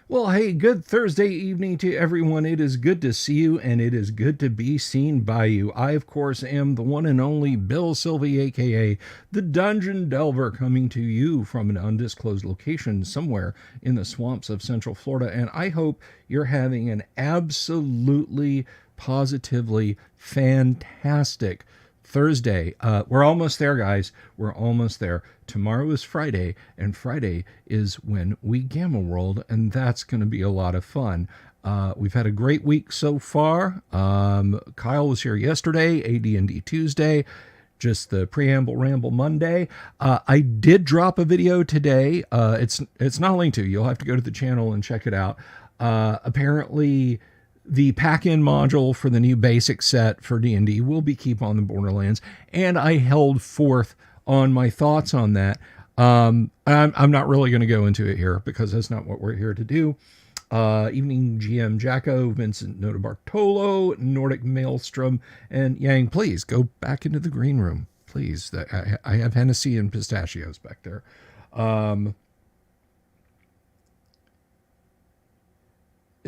Well, hey, good Thursday evening to everyone. It is good to see you, and it is good to be seen by you. I, of course, am the one and only Bill Sylvie, aka the Dungeon Delver, coming to you from an undisclosed location somewhere in the swamps of Central Florida. And I hope you're having an absolutely, positively fantastic Thursday. We're almost there, guys. We're almost there. Tomorrow is Friday, and Friday is when we Gamma World, and that's going to be a lot of fun. We've had a great week so far. Kyle was here yesterday, AD&D Tuesday, just the preamble ramble Monday. I did drop a video today. It's not linked to. You'll have to go to the channel and check it out. Apparently, the pack-in module for the new basic set for D&D will be Keep on the Borderlands, and I held forth on my thoughts on that. I'm not really going to go into it here because that's not what we're here to do. Evening GM Jacko, Vincent Nota Bartolo, Nordic Maelstrom, and Yang, please go back into the green room. Please. I have Hennessy and pistachios back there.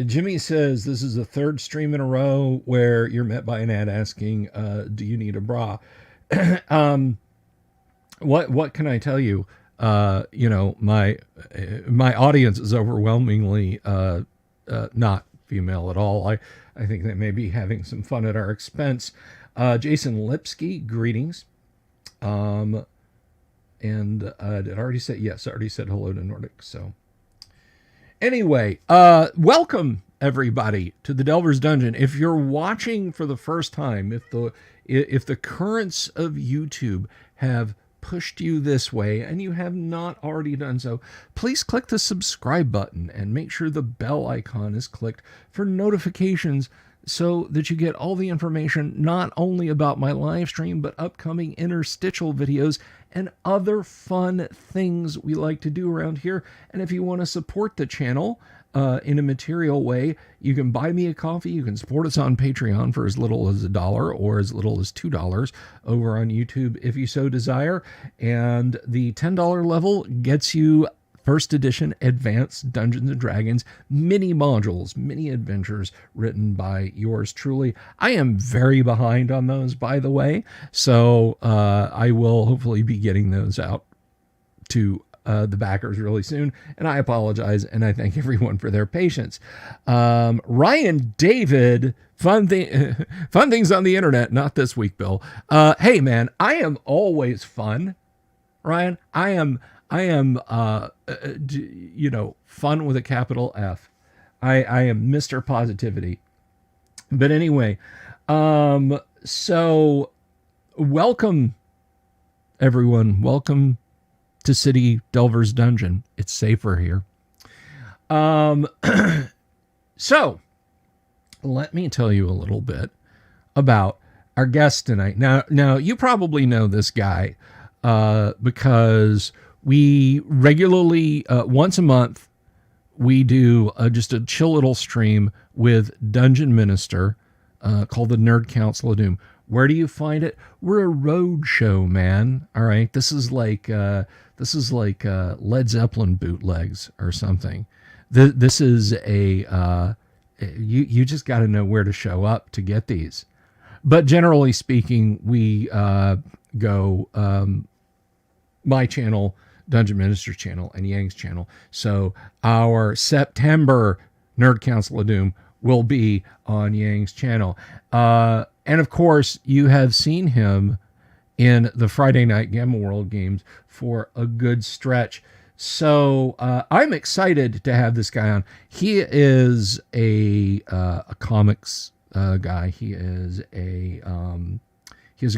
Jimmy says this is the third stream in a row where you're met by an ad asking, do you need a bra? What can I tell you? My audience is overwhelmingly not female at all. I think they may be having some fun at our expense. Jason Lipsky, greetings. And did I already say? Yes, I already said hello to Nordic. So anyway, welcome everybody to the Delver's Dungeon. If you're watching for the first time, if the currents of YouTube have pushed you this way and you have not already done so, please click the subscribe button and make sure the bell icon is clicked for notifications so that you get all the information not only about my live stream but upcoming interstitial videos and other fun things we like to do around here. And if you want to support the channel in a material way, you can buy me a coffee. You can support us on Patreon for as little as $1 or as little as $2 over on YouTube if you so desire. And the $10 level gets you first edition advanced Dungeons and Dragons mini modules, mini adventures written by yours truly. I am very behind on those, by the way, so I will hopefully be getting those out to the backers really soon, and I apologize, and I thank everyone for their patience. Ryan David, fun things on the internet, not this week, Bill. Hey man, I am always fun, Ryan. I am fun with a capital F. I am Mr. Positivity. But anyway, so welcome everyone. Welcome to City Delver's Dungeon. It's safer here. So let me tell you a little bit about our guest tonight. Now you probably know this guy because we regularly, once a month, we do just a chill little stream with Dungeon Minister called the Nerd Council of Doom. Where do you find it? We're a road show, man. All right, this is like Led Zeppelin bootlegs or something. This is you just got to know where to show up to get these. But generally speaking, we go my channel, Dungeon Minister's channel, and Yang's channel. So our September Nerd Council of Doom will be on Yang's channel. And of course, you have seen him in the Friday Night Gamma World games for a good stretch. So I'm excited to have this guy on. He is a comics guy. He is a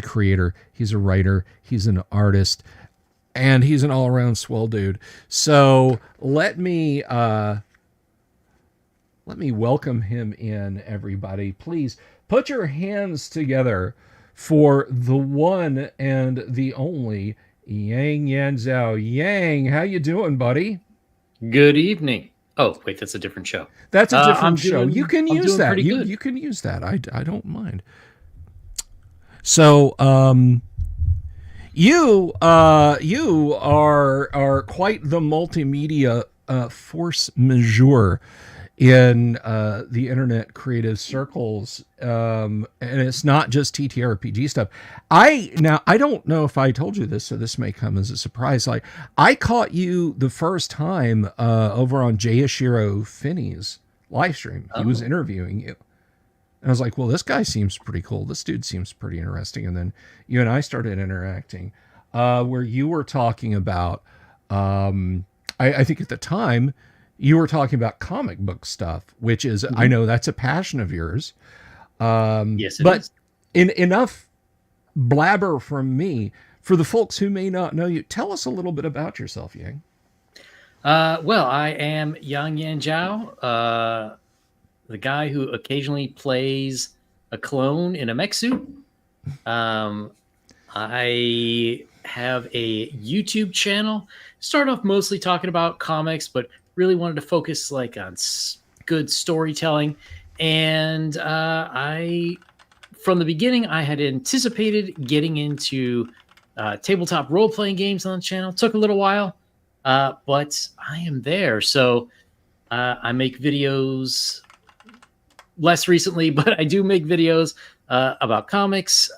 creator. He's a writer. He's an artist. And he's an all-around swell dude. So let me welcome him in, everybody. Please put your hands together for the one and the only Yang Yan Zhao. Yang, how you doing, buddy? Good evening. Oh, wait, that's a different show. That's a different show. You can use that. You can use that. I don't mind. So, you are quite the multimedia force majeure in the internet creative circles, and it's not just TTRPG stuff. I don't know if I told you this, so this may come as a surprise. Like, I caught you the first time over on Jayashiro Finney's live stream. He was interviewing you, and I was like, well, this guy seems pretty cool. This dude seems pretty interesting. And then you and I started interacting, where you were talking about, I think at the time, you were talking about comic book stuff, which is, I know that's a passion of yours. Yes, it but is. Enough blabber from me. For the folks who may not know you, tell us a little bit about yourself, Yang. Well, I am Yang Yan Zhao, the guy who occasionally plays a clone in a mech suit. I have a YouTube channel. Started off mostly talking about comics, but really wanted to focus like on good storytelling. And from the beginning, I had anticipated getting into tabletop role-playing games on the channel. Took a little while, but I am there. So I make videos less recently, but I do make videos about comics,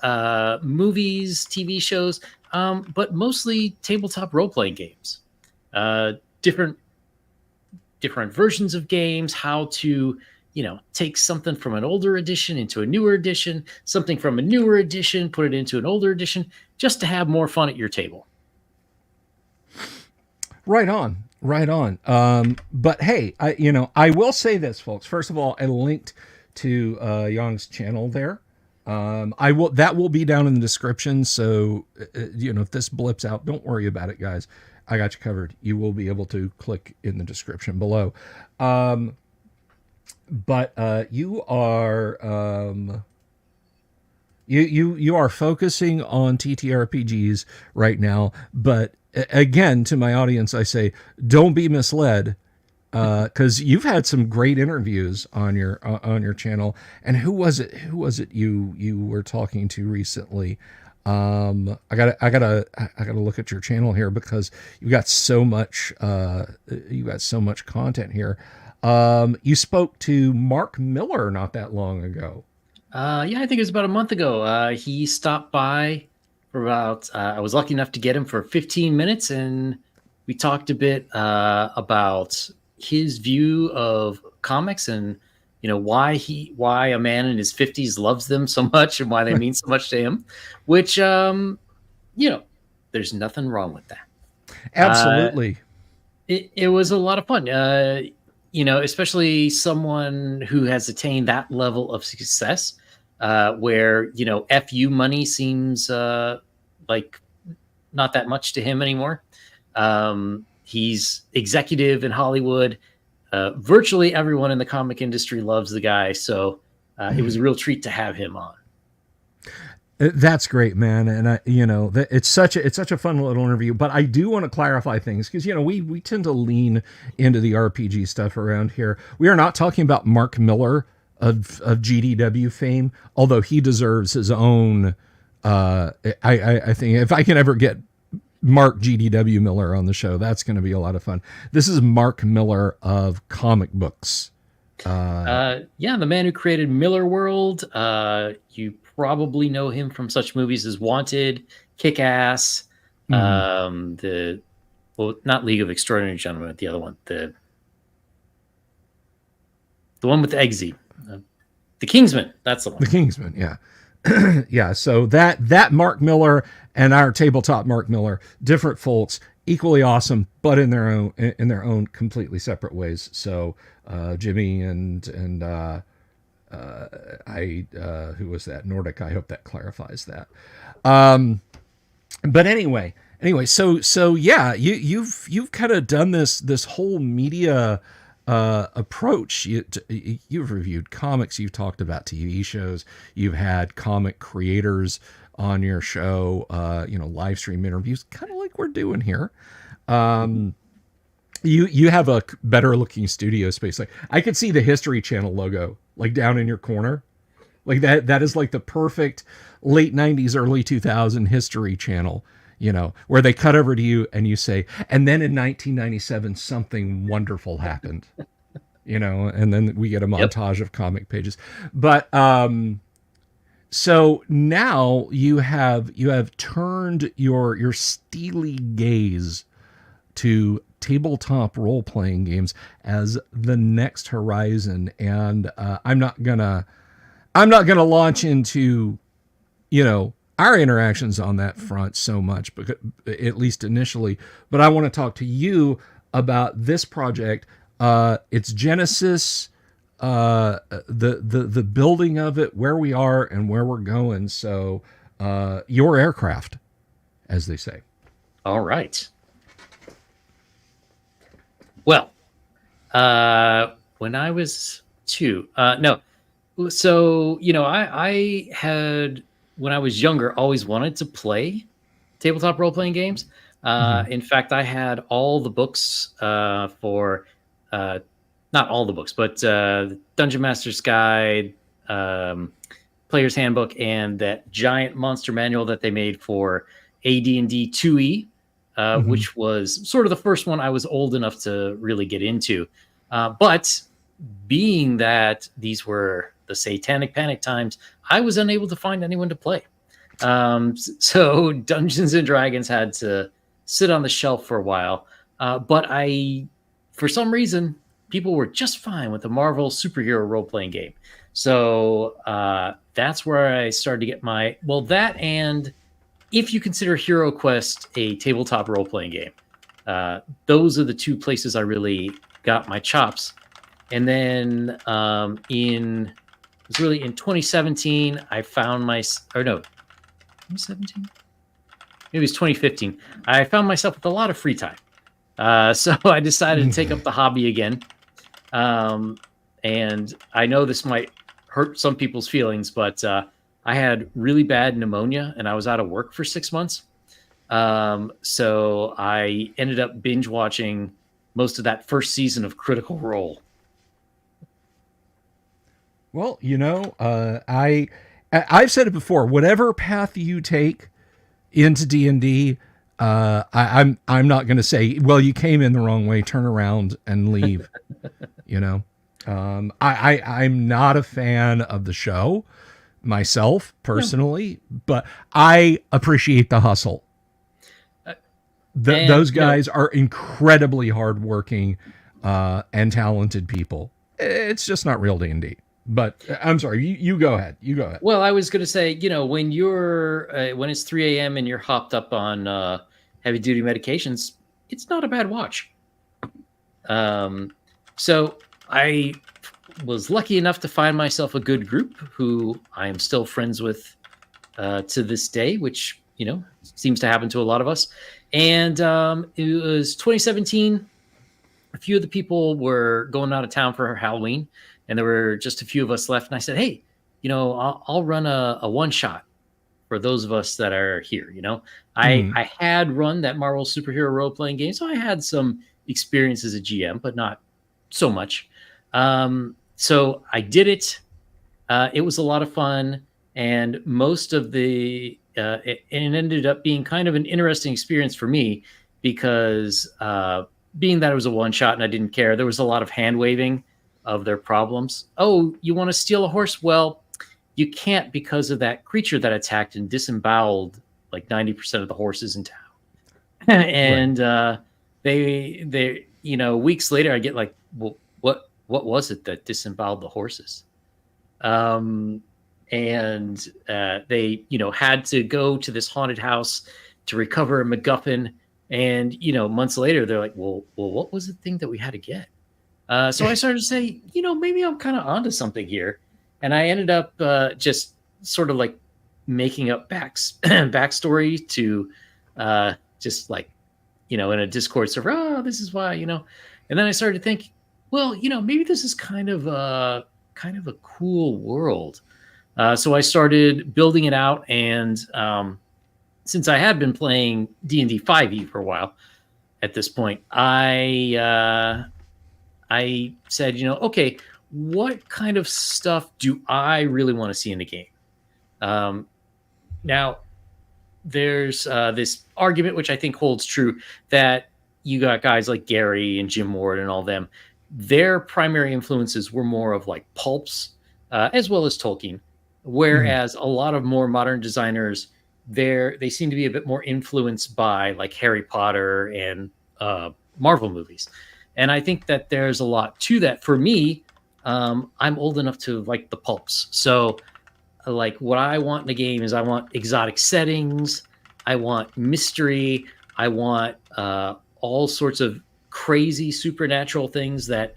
movies, TV shows, but mostly tabletop role-playing games. Different versions of games, how to, take something from an older edition into a newer edition, something from a newer edition, put it into an older edition, just to have more fun at your table. Right on. But hey, I will say this, folks. First of all, I linked to Yang's channel there. That will be down in the description. So, if this blips out, don't worry about it, guys. I got you covered. You will be able to click in the description below. But you are you are focusing on TTRPGs right now. But again, to my audience, I say, don't be misled, because you've had some great interviews on your channel. And who was it you were talking to recently? I gotta look at your channel here, because you got so much content here. You spoke to Mark Miller not that long ago. Yeah, I think it was about a month ago. He stopped by for about, I was lucky enough to get him for 15 minutes, and we talked a bit about his view of comics, and why a man in his 50s loves them so much, and why they mean so much to him, which there's nothing wrong with that. Absolutely. It was a lot of fun. Especially someone who has attained that level of success, where FU money seems like not that much to him anymore. He's executive in Hollywood. Virtually everyone in the comic industry loves the guy, so it was a real treat to have him on. That's great, man, and it's such a fun little interview. But I do want to clarify things, because we tend to lean into the RPG stuff around here. We are not talking about Mark Miller of GDW fame, although he deserves his own. I think if I can ever get Mark GDW Miller on the show, that's going to be a lot of fun. This is Mark Miller of comic books. The man who created Miller World. You probably know him from such movies as Wanted, Kick-Ass, not League of Extraordinary Gentlemen, but the other one, the one with the Eggsy, the Kingsman. That's the one. The Kingsman, yeah. Yeah, so that Mark Miller and our tabletop Mark Miller, different folks, equally awesome, but in their own completely separate ways. So Jimmy and who was that? Nordic. I hope that clarifies that. But anyway, so yeah, you've kind of done this whole media approach. You've reviewed comics, you've talked about TV shows, you've had comic creators on your show, live stream interviews, kind of like we're doing here. You have a better looking studio space. Like, I could see the History Channel logo like down in your corner. Like that is like the perfect late 90s, early 2000 History Channel. where they cut over to you and you say, and then in 1997 something wonderful happened, and then we get a Yep. montage of comic pages. But so now you have turned your steely gaze to tabletop role playing games as the next horizon, and I'm not gonna launch into our interactions on that front so much, because, at least initially. But I want to talk to you about this project, its genesis, the building of it, where we are and where we're going. So, your aircraft, as they say. All right. Well, when I was 2, no. So, I had, when I was younger, always wanted to play tabletop role-playing games. In fact, I had all the books for, not all the books, but Dungeon Master's Guide, Player's Handbook, and that giant monster manual that they made for AD&D 2E, which was sort of the first one I was old enough to really get into. But being that these were the Satanic Panic times, I was unable to find anyone to play. So Dungeons and Dragons had to sit on the shelf for a while. But for some reason, people were just fine with the Marvel superhero role-playing game. So that's where I started to get that, and if you consider Hero Quest a tabletop role-playing game, those are the two places I really got my chops. And then in 2017, I found 2017? Maybe it was 2015. I found myself with a lot of free time. So I decided to take up the hobby again. And I know this might hurt some people's feelings, but I had really bad pneumonia and I was out of work for 6 months. So I ended up binge watching most of that first season of Critical Role. Well, I've said it before. Whatever path you take into D&D, I'm not going to say, well, you came in the wrong way, turn around and leave. I'm not a fan of the show myself personally, but I appreciate the hustle. Those guys are incredibly hardworking and talented people. It's just not real D&D. But I'm sorry, you go ahead. You go ahead. Well, I was going to say, when when it's 3 a.m. and you're hopped up on heavy duty medications, it's not a bad watch. So I was lucky enough to find myself a good group who I am still friends with to this day, which, seems to happen to a lot of us. And it was 2017. A few of the people were going out of town for Halloween, and there were just a few of us left. And I said, hey, I'll run a one-shot for those of us that are here. I had run that Marvel superhero role-playing game, so I had some experience as a GM, but not so much. So I did it. It was a lot of fun, and most of it ended up being kind of an interesting experience for me because being that it was a one-shot and I didn't care, there was a lot of hand-waving of their problems. Oh, you want to steal a horse? Well, you can't because of that creature that attacked and disemboweled like 90% of the horses in town. And they weeks later I get like, well, what was it that disemboweled the horses? And they had to go to this haunted house to recover a MacGuffin. And months later they're like, well, what was the thing that we had to get? So I started to say, maybe I'm kind of onto something here. And I ended up just sort of like making up backstory to just like, in a Discord server, oh, this is why, And then I started to think, well, maybe this is kind of a cool world. So I started building it out. And since I had been playing D&D 5e for a while at this point, I said, okay, what kind of stuff do I really want to see in the game? Now, there's this argument, which I think holds true, that you got guys like Gary and Jim Ward and all them. Their primary influences were more of like pulps, as well as Tolkien, Mhm. whereas a lot of more modern designers, they seem to be a bit more influenced by like Harry Potter and Marvel movies. And I think that there's a lot to that. For me, I'm old enough to like the pulps. So like what I want in a game is I want exotic settings, I want mystery, I want all sorts of crazy supernatural things that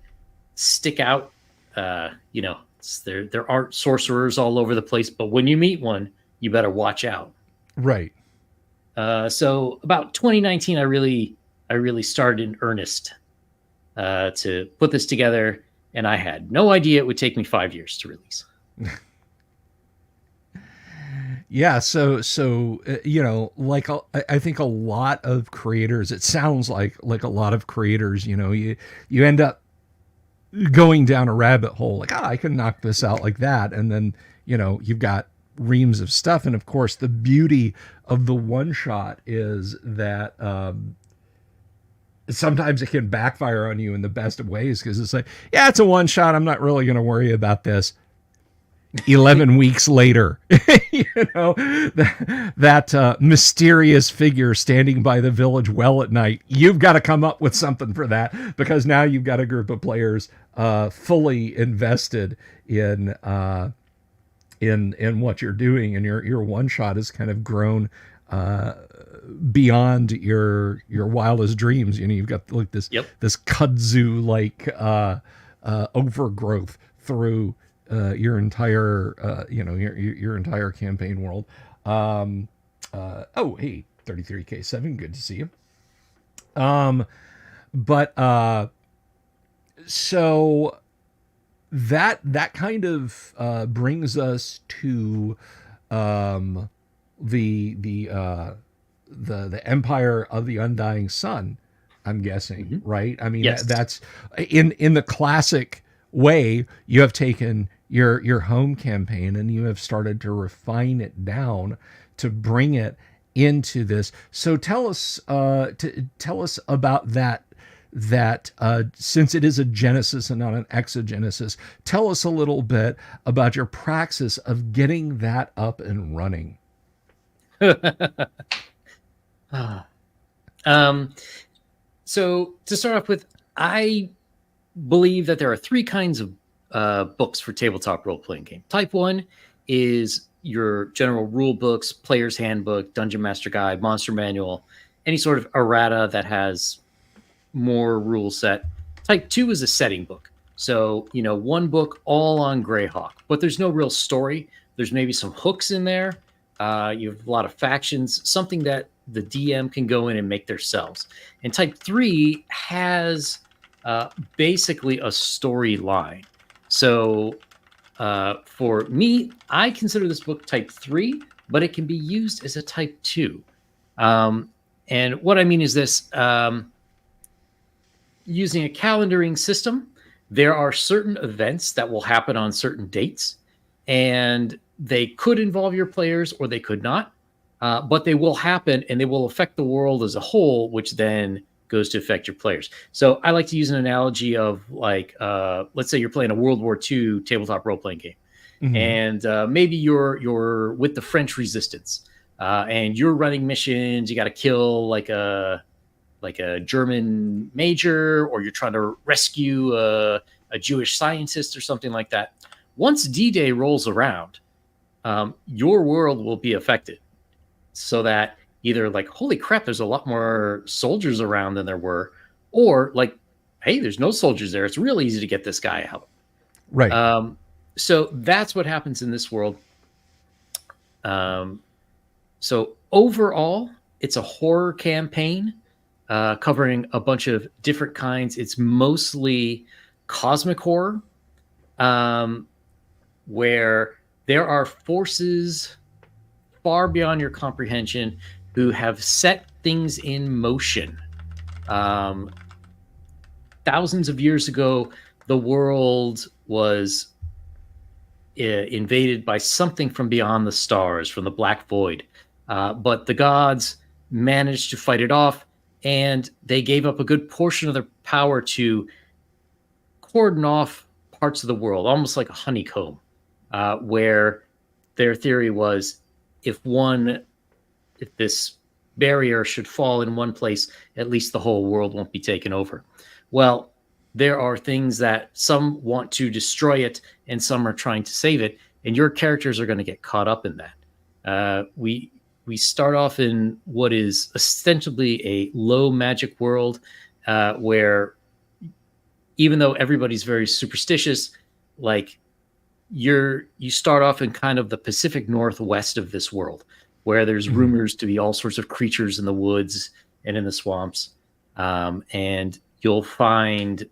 stick out. You know, there aren't sorcerers all over the place, but when you meet one, you better watch out. Right. So about 2019, I really started in earnest to put this together, and I had no idea it would take me 5 years to release. Yeah, you know, like I think a lot of creators, it sounds like a lot of creators, you know, you end up going down a rabbit hole, like, I can knock this out like that, and then, you know, you've got reams of stuff. And of course, the beauty of the one shot is that sometimes it can backfire on you in the best of ways, because it's like, yeah, it's a one shot, I'm not really going to worry about this. 11 weeks later, you know, that mysterious figure standing by the village well at night, you've got to come up with something for that, because now you've got a group of players fully invested in what you're doing, and your one shot has kind of grown beyond your wildest dreams. You know, you've got like Yep. this kudzu like overgrowth through your entire you know, your entire campaign world. Oh, hey, 33K7, good to see you. But so that kind of brings us to um, the Empire of the Undying Sun, I'm guessing, Hmm. right? I mean, Yes. that's in the classic way. You have taken your home campaign and you have started to refine it down to bring it into this. So tell us about that since it is a genesis and not an exogenesis, tell us a little bit about your praxis of getting that up and running. Ah. um, so to start off with, I believe that there are three kinds of books for tabletop role playing game. Type one is your general rule books, player's handbook, dungeon master guide, monster manual, any sort of errata that has more rule set. Type two is a setting book. So, you know, one book all on Greyhawk, but there's no real story. There's maybe some hooks in there. You have a lot of factions, something that the DM can go in and make themselves. And type three has basically a storyline. So for me, I consider this book type three, but it can be used as a type two. And what I mean is this. Using a calendaring system, there are certain events that will happen on certain dates, and they could involve your players or they could not, but they will happen and they will affect the world as a whole, which then goes to affect your players. So I like to use an analogy of like, let's say you're playing a World War II tabletop role playing game, Mm-hmm. and maybe you're with the French Resistance, and you're running missions. You got to kill like a German major, or you're trying to rescue a Jewish scientist or something like that. Once D-Day rolls around, your world will be affected. So that either like, holy crap, there's a lot more soldiers around than there were, or like, hey, there's no soldiers there. It's real easy to get this guy out. Right. Um, so that's what happens in this world. Um, so overall, it's a horror campaign covering a bunch of different kinds. It's mostly cosmic horror, um, where there are forces far beyond your comprehension who have set things in motion. Um, Thousands of years ago, the world was invaded by something from beyond the stars, from the black void. But the gods managed to fight it off, and they gave up a good portion of their power to cordon off parts of the world, almost like a honeycomb, where their theory was if this barrier should fall in one place, at least the whole world won't be taken over. Well, there are things that some want to destroy it and some are trying to save it, and your characters are going to get caught up in that. We start off in what is ostensibly a low magic world, where even though everybody's very superstitious, like you start off in kind of the Pacific Northwest of this world, where there's rumors to be all sorts of creatures in the woods and in the swamps, and you'll find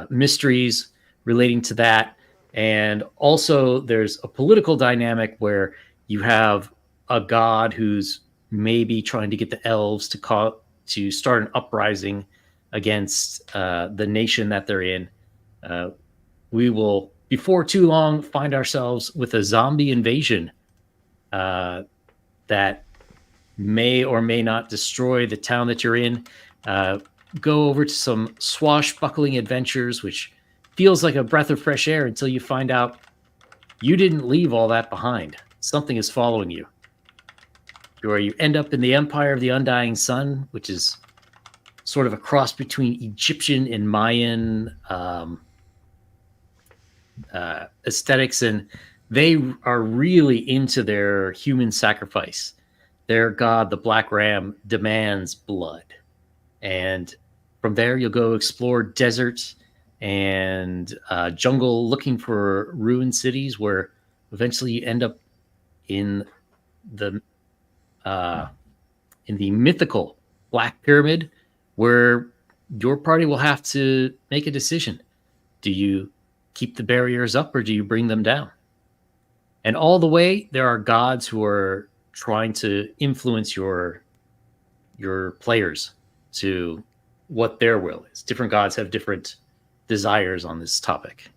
mysteries relating to that. And also there's a political dynamic where you have a god who's maybe trying to get the elves to start an uprising against the nation that they're in. We will, before too long, find ourselves with a zombie invasion that may or may not destroy the town that you're in. Go over to some swashbuckling adventures, which feels like a breath of fresh air until you find out you didn't leave all that behind. Something is following you. Or you end up in the Empire of the Undying Sun, which is sort of a cross between Egyptian and Mayan aesthetics, and they are really into their human sacrifice. Their god, the Black Ram, demands blood. And from there, you'll go explore deserts and jungle looking for ruined cities, where eventually you end up in the mythical Black Pyramid, where your party will have to make a decision. Do you keep the barriers up or do you bring them down? And all the way, there are gods who are trying to influence your players to what their will is. Different gods have different desires on this topic.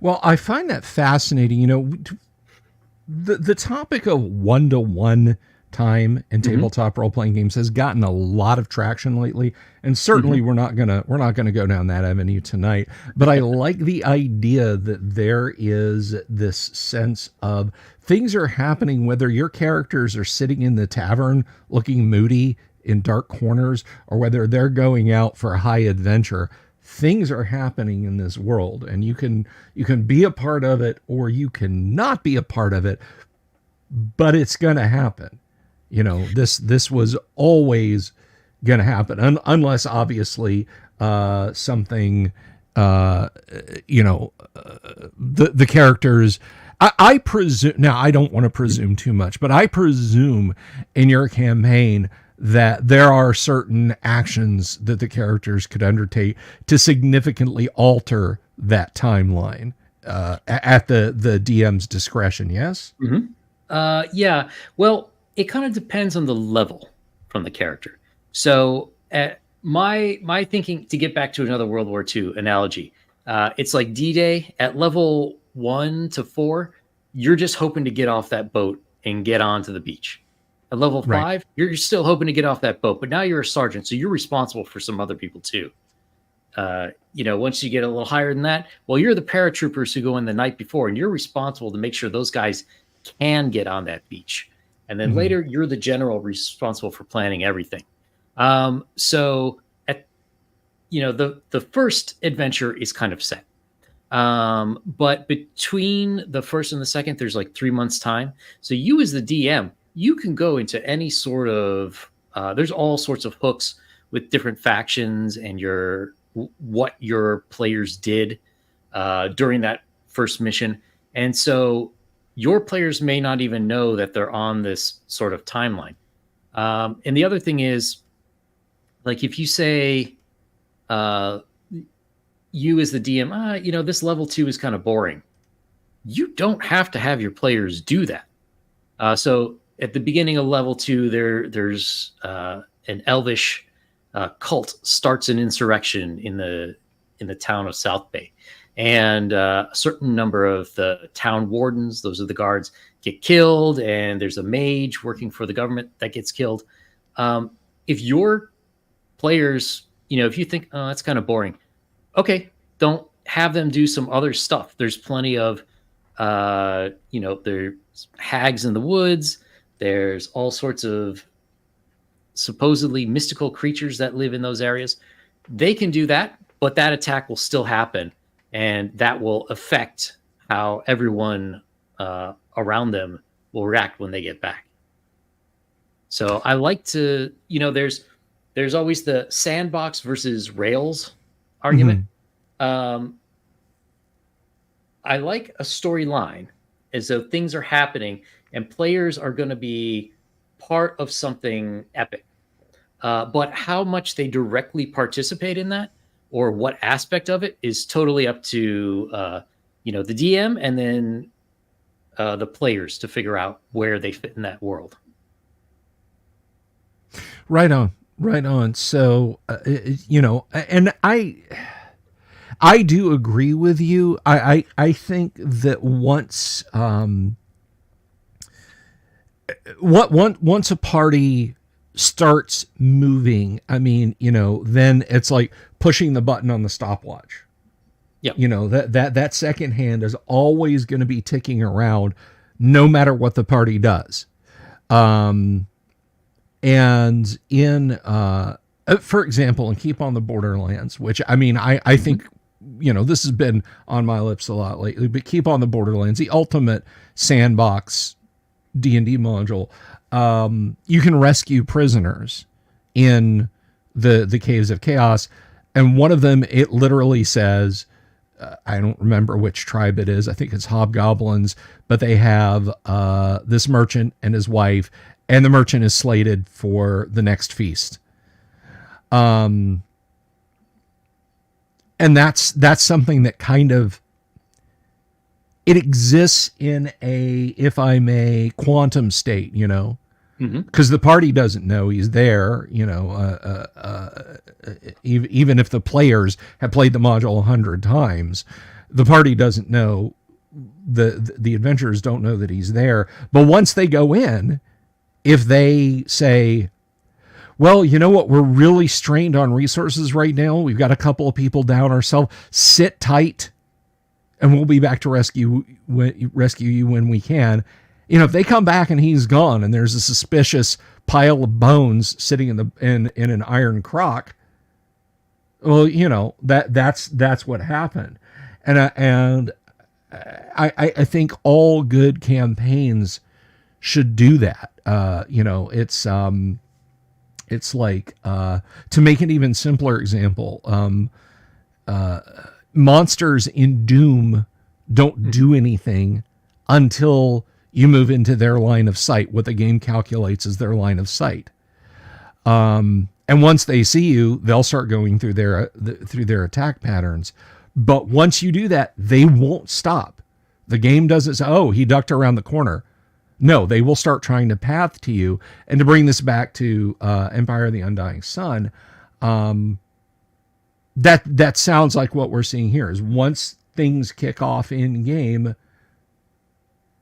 Well, I find that fascinating. You know, the topic of one-to-one time in tabletop role-playing games has gotten a lot of traction lately, and certainly we're not gonna go down that avenue tonight. But I like the idea that there is this sense of things are happening, whether your characters are sitting in the tavern looking moody in dark corners, or whether they're going out for a high adventure. Things are happening in this world, and you can be a part of it or you cannot be a part of it, but it's going to happen. You know, this was always going to happen, unless obviously something, the characters. I presume, now I don't want to presume too much, but I presume in your campaign that there are certain actions that the characters could undertake to significantly alter that timeline at the DM's discretion. Yes. Yeah. Well, it kind of depends on the level from the character. So my thinking, to get back to another World War II analogy, it's like D-Day at level 1 to 4. You're just hoping to get off that boat and get onto the beach. At level 5, you're still hoping to get off that boat, but now you're a sergeant, so you're responsible for some other people too. Once you get a little higher than that, well, you're the paratroopers who go in the night before, and you're responsible to make sure those guys can get on that beach. And then later, you're the general responsible for planning everything. So at the first adventure is kind of set. But between the first and the second, there's like 3 months time. So you as the DM, you can go into any sort of, there's all sorts of hooks with different factions and what your players did during that first mission. And so your players may not even know that they're on this sort of timeline. And the other thing is, like, if you say, you as the DM, this level 2 is kind of boring. You don't have to have your players do that. So at the beginning of level 2, there's an elvish cult starts an insurrection in the town of South Bay, and a certain number of the town wardens, those are the guards, get killed, and there's a mage working for the government that gets killed. If your players, if you think, oh, that's kind of boring, okay, don't have them do some other stuff. There's plenty of, there's hags in the woods. There's all sorts of supposedly mystical creatures that live in those areas. They can do that, but that attack will still happen, and that will affect how everyone around them will react when they get back. So I like to, there's always the sandbox versus rails argument. I like a storyline as though things are happening and players are going to be part of something epic. But how much they directly participate in that or what aspect of it is totally up to, the DM and then the players to figure out where they fit in that world. Right on. So, and I do agree with you. I think that once a party starts moving, I mean, then it's like pushing the button on the stopwatch. Yep. That second hand is always going to be ticking around no matter what the party does. And in, for example, and Keep on the Borderlands, which I think, this has been on my lips a lot lately, but Keep on the Borderlands, the ultimate sandbox D&D module. You can rescue prisoners in the Caves of Chaos. And one of them, it literally says, I don't remember which tribe it is. I think it's hobgoblins, but they have this merchant and his wife, and the merchant is slated for the next feast. And that's something that kind of, it exists in a, if I may, quantum state, because the party doesn't know he's there, even if the players have played the module 100 times, the party doesn't know, the adventurers don't know that he's there. But once they go in, if they say, well, you know what, we're really strained on resources right now, we've got a couple of people down ourselves, sit tight, and we'll be back to rescue you when we can. If they come back and he's gone and there's a suspicious pile of bones sitting in an iron crock, well, that's what happened. And I think all good campaigns should do that. It's like, to make an even simpler example, monsters in Doom don't do anything until you move into their line of sight, what the game calculates as their line of sight. And once they see you, they'll start going through their attack patterns. But once you do that, they won't stop. The game doesn't say, oh, he ducked around the corner. No, they will start trying to path to you. And to bring this back to Empire of the Undying Sun, that sounds like what we're seeing here is once things kick off in game,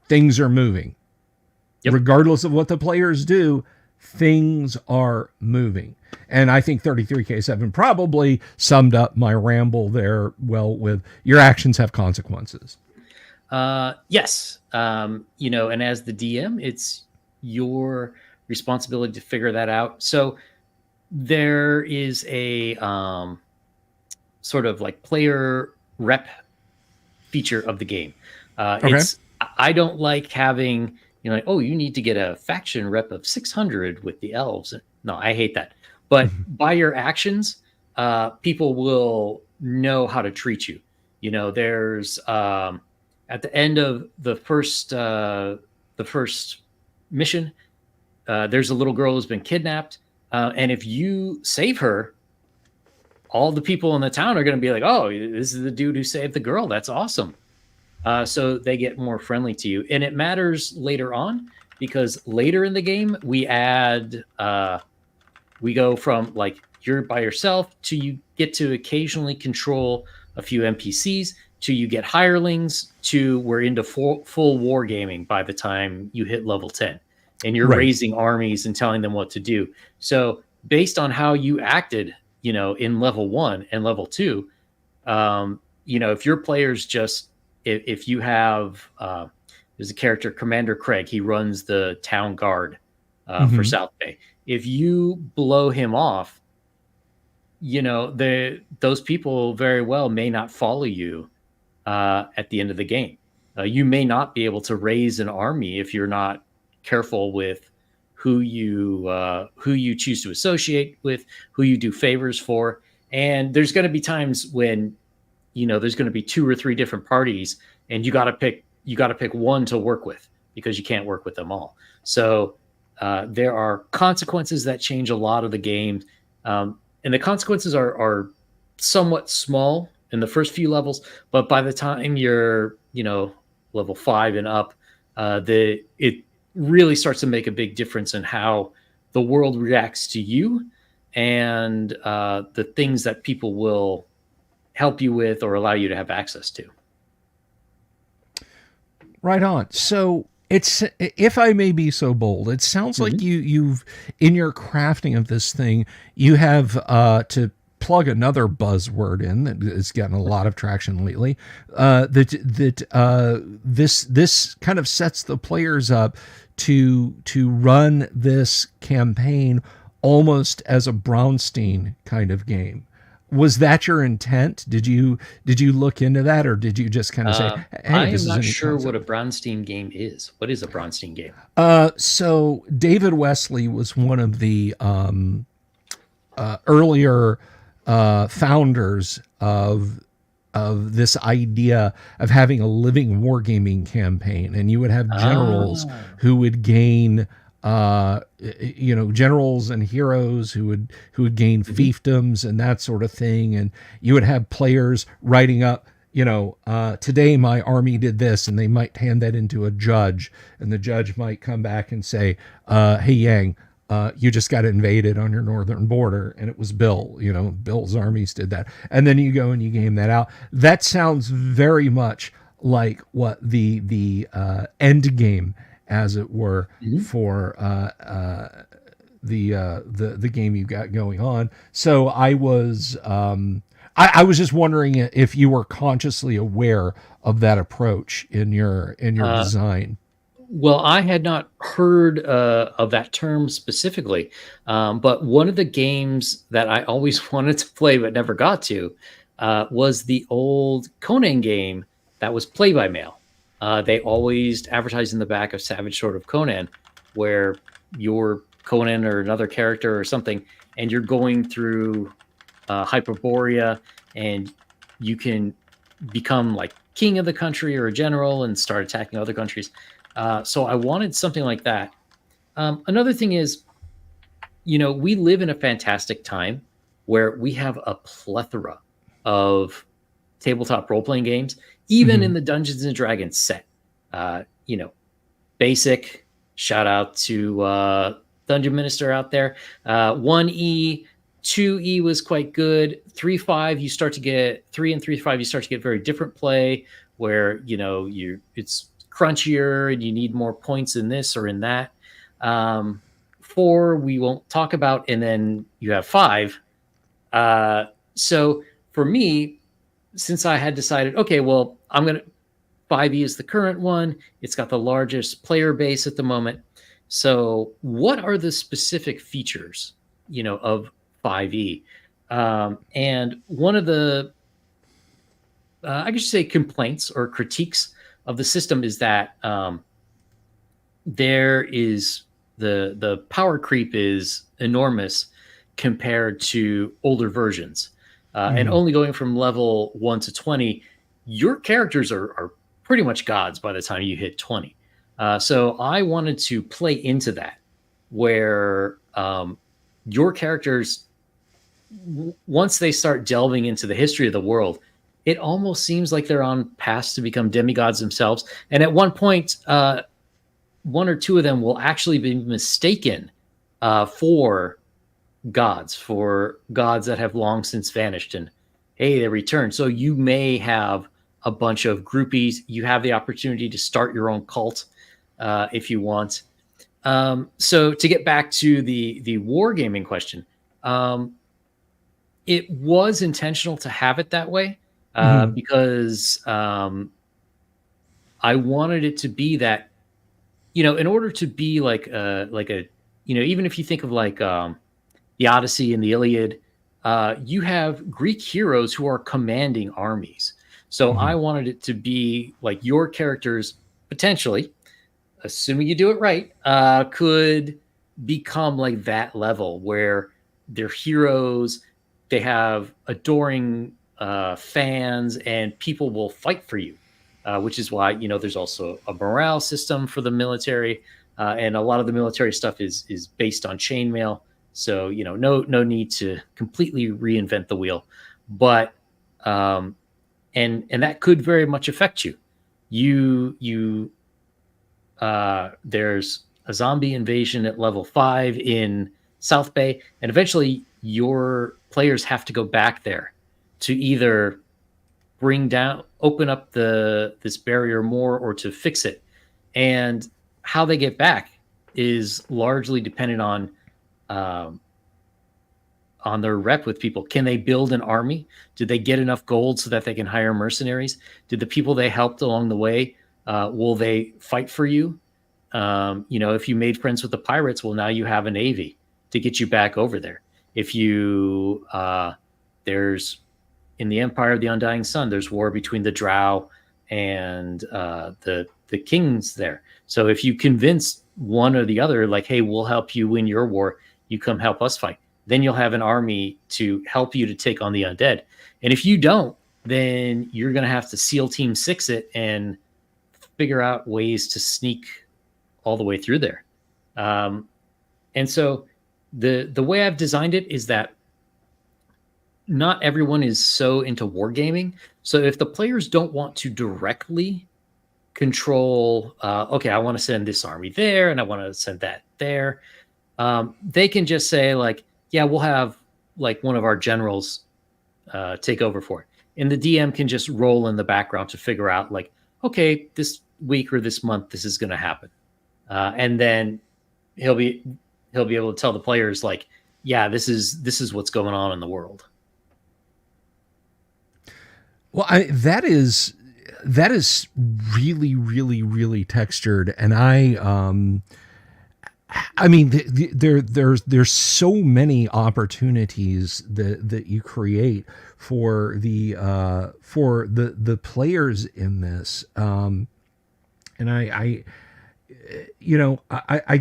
things are moving. Yep. Regardless of what the players do, things are moving. And I think 33K7 probably summed up my ramble there well with your actions have consequences. Yes. And as the DM, it's your responsibility to figure that out. So there is a sort of like player rep feature of the game. Okay. I don't like having, like, oh, you need to get a faction rep of 600 with the elves. No, I hate that. But by your actions, people will know how to treat you. There's at the end of the first mission, there's a little girl who's been kidnapped, and if you save her, all the people in the town are going to be like, "Oh, this is the dude who saved the girl. That's awesome." So they get more friendly to you, and it matters later on because later in the game we add, we go from like you're by yourself to you get to occasionally control a few NPCs. to you get hirelings to we're into full wargaming by the time you hit level 10, and you're Right. raising armies and telling them what to do. So based on how you acted, in level 1 and level 2, if your players just, if you have, there's a character, Commander Craig, he runs the town guard for South Bay. If you blow him off, those people very well may not follow you at the end of the game. You may not be able to raise an army if you're not careful with who you choose to associate with, who you do favors for. And there's going to be times when, there's going to be 2 or 3 different parties, and you got to pick one to work with, because you can't work with them all. So there are consequences that change a lot of the game. And the consequences are somewhat small in the first few levels, but by the time you're, level 5 and up, it really starts to make a big difference in how the world reacts to you, and the things that people will help you with or allow you to have access to. Right on. So it's, if I may be so bold, it sounds like you've in your crafting of this thing, you have to plug another buzzword in that has gotten a lot of traction lately. This kind of sets the players up to run this campaign almost as a Brownstein kind of game. Was that your intent? Did you look into that, or did you just kind of say, "Hey, I this am is not a sure concept"? what a Brownstein game is. What is a Brownstein game? So David Wesley was one of the earlier founders of this idea of having a living wargaming campaign, and you would have generals who would gain generals and heroes who would gain fiefdoms and that sort of thing, and you would have players writing up, today my army did this, and they might hand that into a judge, and the judge might come back and say, hey Yang, you just got invaded on your northern border, and it was Bill. Bill's armies did that, and then you go and you game that out. That sounds very much like what the end game, as it were, for the game you got going on. So I was just wondering if you were consciously aware of that approach in your design. Well, I had not heard of that term specifically, but one of the games that I always wanted to play but never got to was the old Conan game that was play by mail. They always advertised in the back of Savage Sword of Conan, where you're Conan or another character or something, and you're going through Hyperborea, and you can become like king of the country or a general and start attacking other countries. So I wanted something like that. Another thing is, we live in a fantastic time where we have a plethora of tabletop role-playing games, even in the Dungeons and Dragons set. Basic, shout out to Dungeon Minister out there. 1E, 2E was quite good. 3.5, you start to get 3 and 3.5, you start to get very different play, where it's crunchier and you need more points in this or in that. 4 we won't talk about, and then you have 5. So for me, since I had decided, okay, well, 5e is the current one. It's got the largest player base at the moment. So what are the specific features, of 5e? And one of the, I could say, complaints or critiques of the system is that there is the power creep is enormous compared to older versions. And only going from level 1 to 20, your characters are pretty much gods by the time you hit 20. So I wanted to play into that, where your characters, once they start delving into the history of the world, it almost seems like they're on paths to become demigods themselves. And at one point, 1 or 2 of them will actually be mistaken for gods that have long since vanished, and hey, they return. So you may have a bunch of groupies. You have the opportunity to start your own cult if you want. So to get back to the wargaming question, it was intentional to have it that way because I wanted it to be that, in order to be like a, even if you think of like the Odyssey and the Iliad, you have Greek heroes who are commanding armies. So I wanted it to be like your characters potentially, assuming you do it right, could become like that level where they're heroes, they have adoring fans, and people will fight for you, which is why there's also a morale system for the military, and a lot of the military stuff is based on chainmail. So no need to completely reinvent the wheel, but and that could very much affect you. There's a zombie invasion at level 5 in South Bay, and eventually your players have to go back there to either open up this barrier more, or to fix it. And how they get back is largely dependent on their rep with people. Can they build an army? Did they get enough gold so that they can hire mercenaries? Did the people they helped along the way, will they fight for you? If you made friends with the pirates, well, now you have a navy to get you back over there. If you there's in the Empire of the Undying Sun, there's war between the Drow and the kings there. So if you convince one or the other, like, hey, we'll help you win your war, you come help us fight, then you'll have an army to help you to take on the undead. And if you don't, then you're going to have to SEAL Team 6 it and figure out ways to sneak all the way through there. And so the way I've designed it is that not everyone is so into wargaming. So if the players don't want to directly control, okay, I want to send this army there and I want to send that there, they can just say like, yeah, we'll have like one of our generals take over for it. And the DM can just roll in the background to figure out like, okay, this week or this month, this is going to happen. And then he'll be able to tell the players like, yeah, this is what's going on in the world. Well, that is really, really, really textured, and I mean, there's so many opportunities that you create for the players in this, and I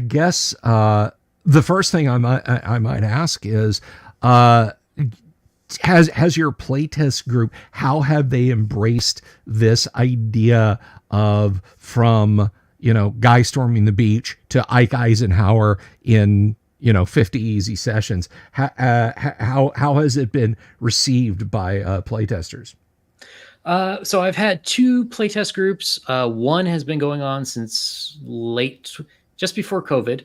guess the first thing I might ask is, has your playtest group, how have they embraced this idea of from guy storming the beach to Ike Eisenhower in 50 easy sessions? How has it been received by playtesters? So I've had 2 playtest groups. One has been going on since just before COVID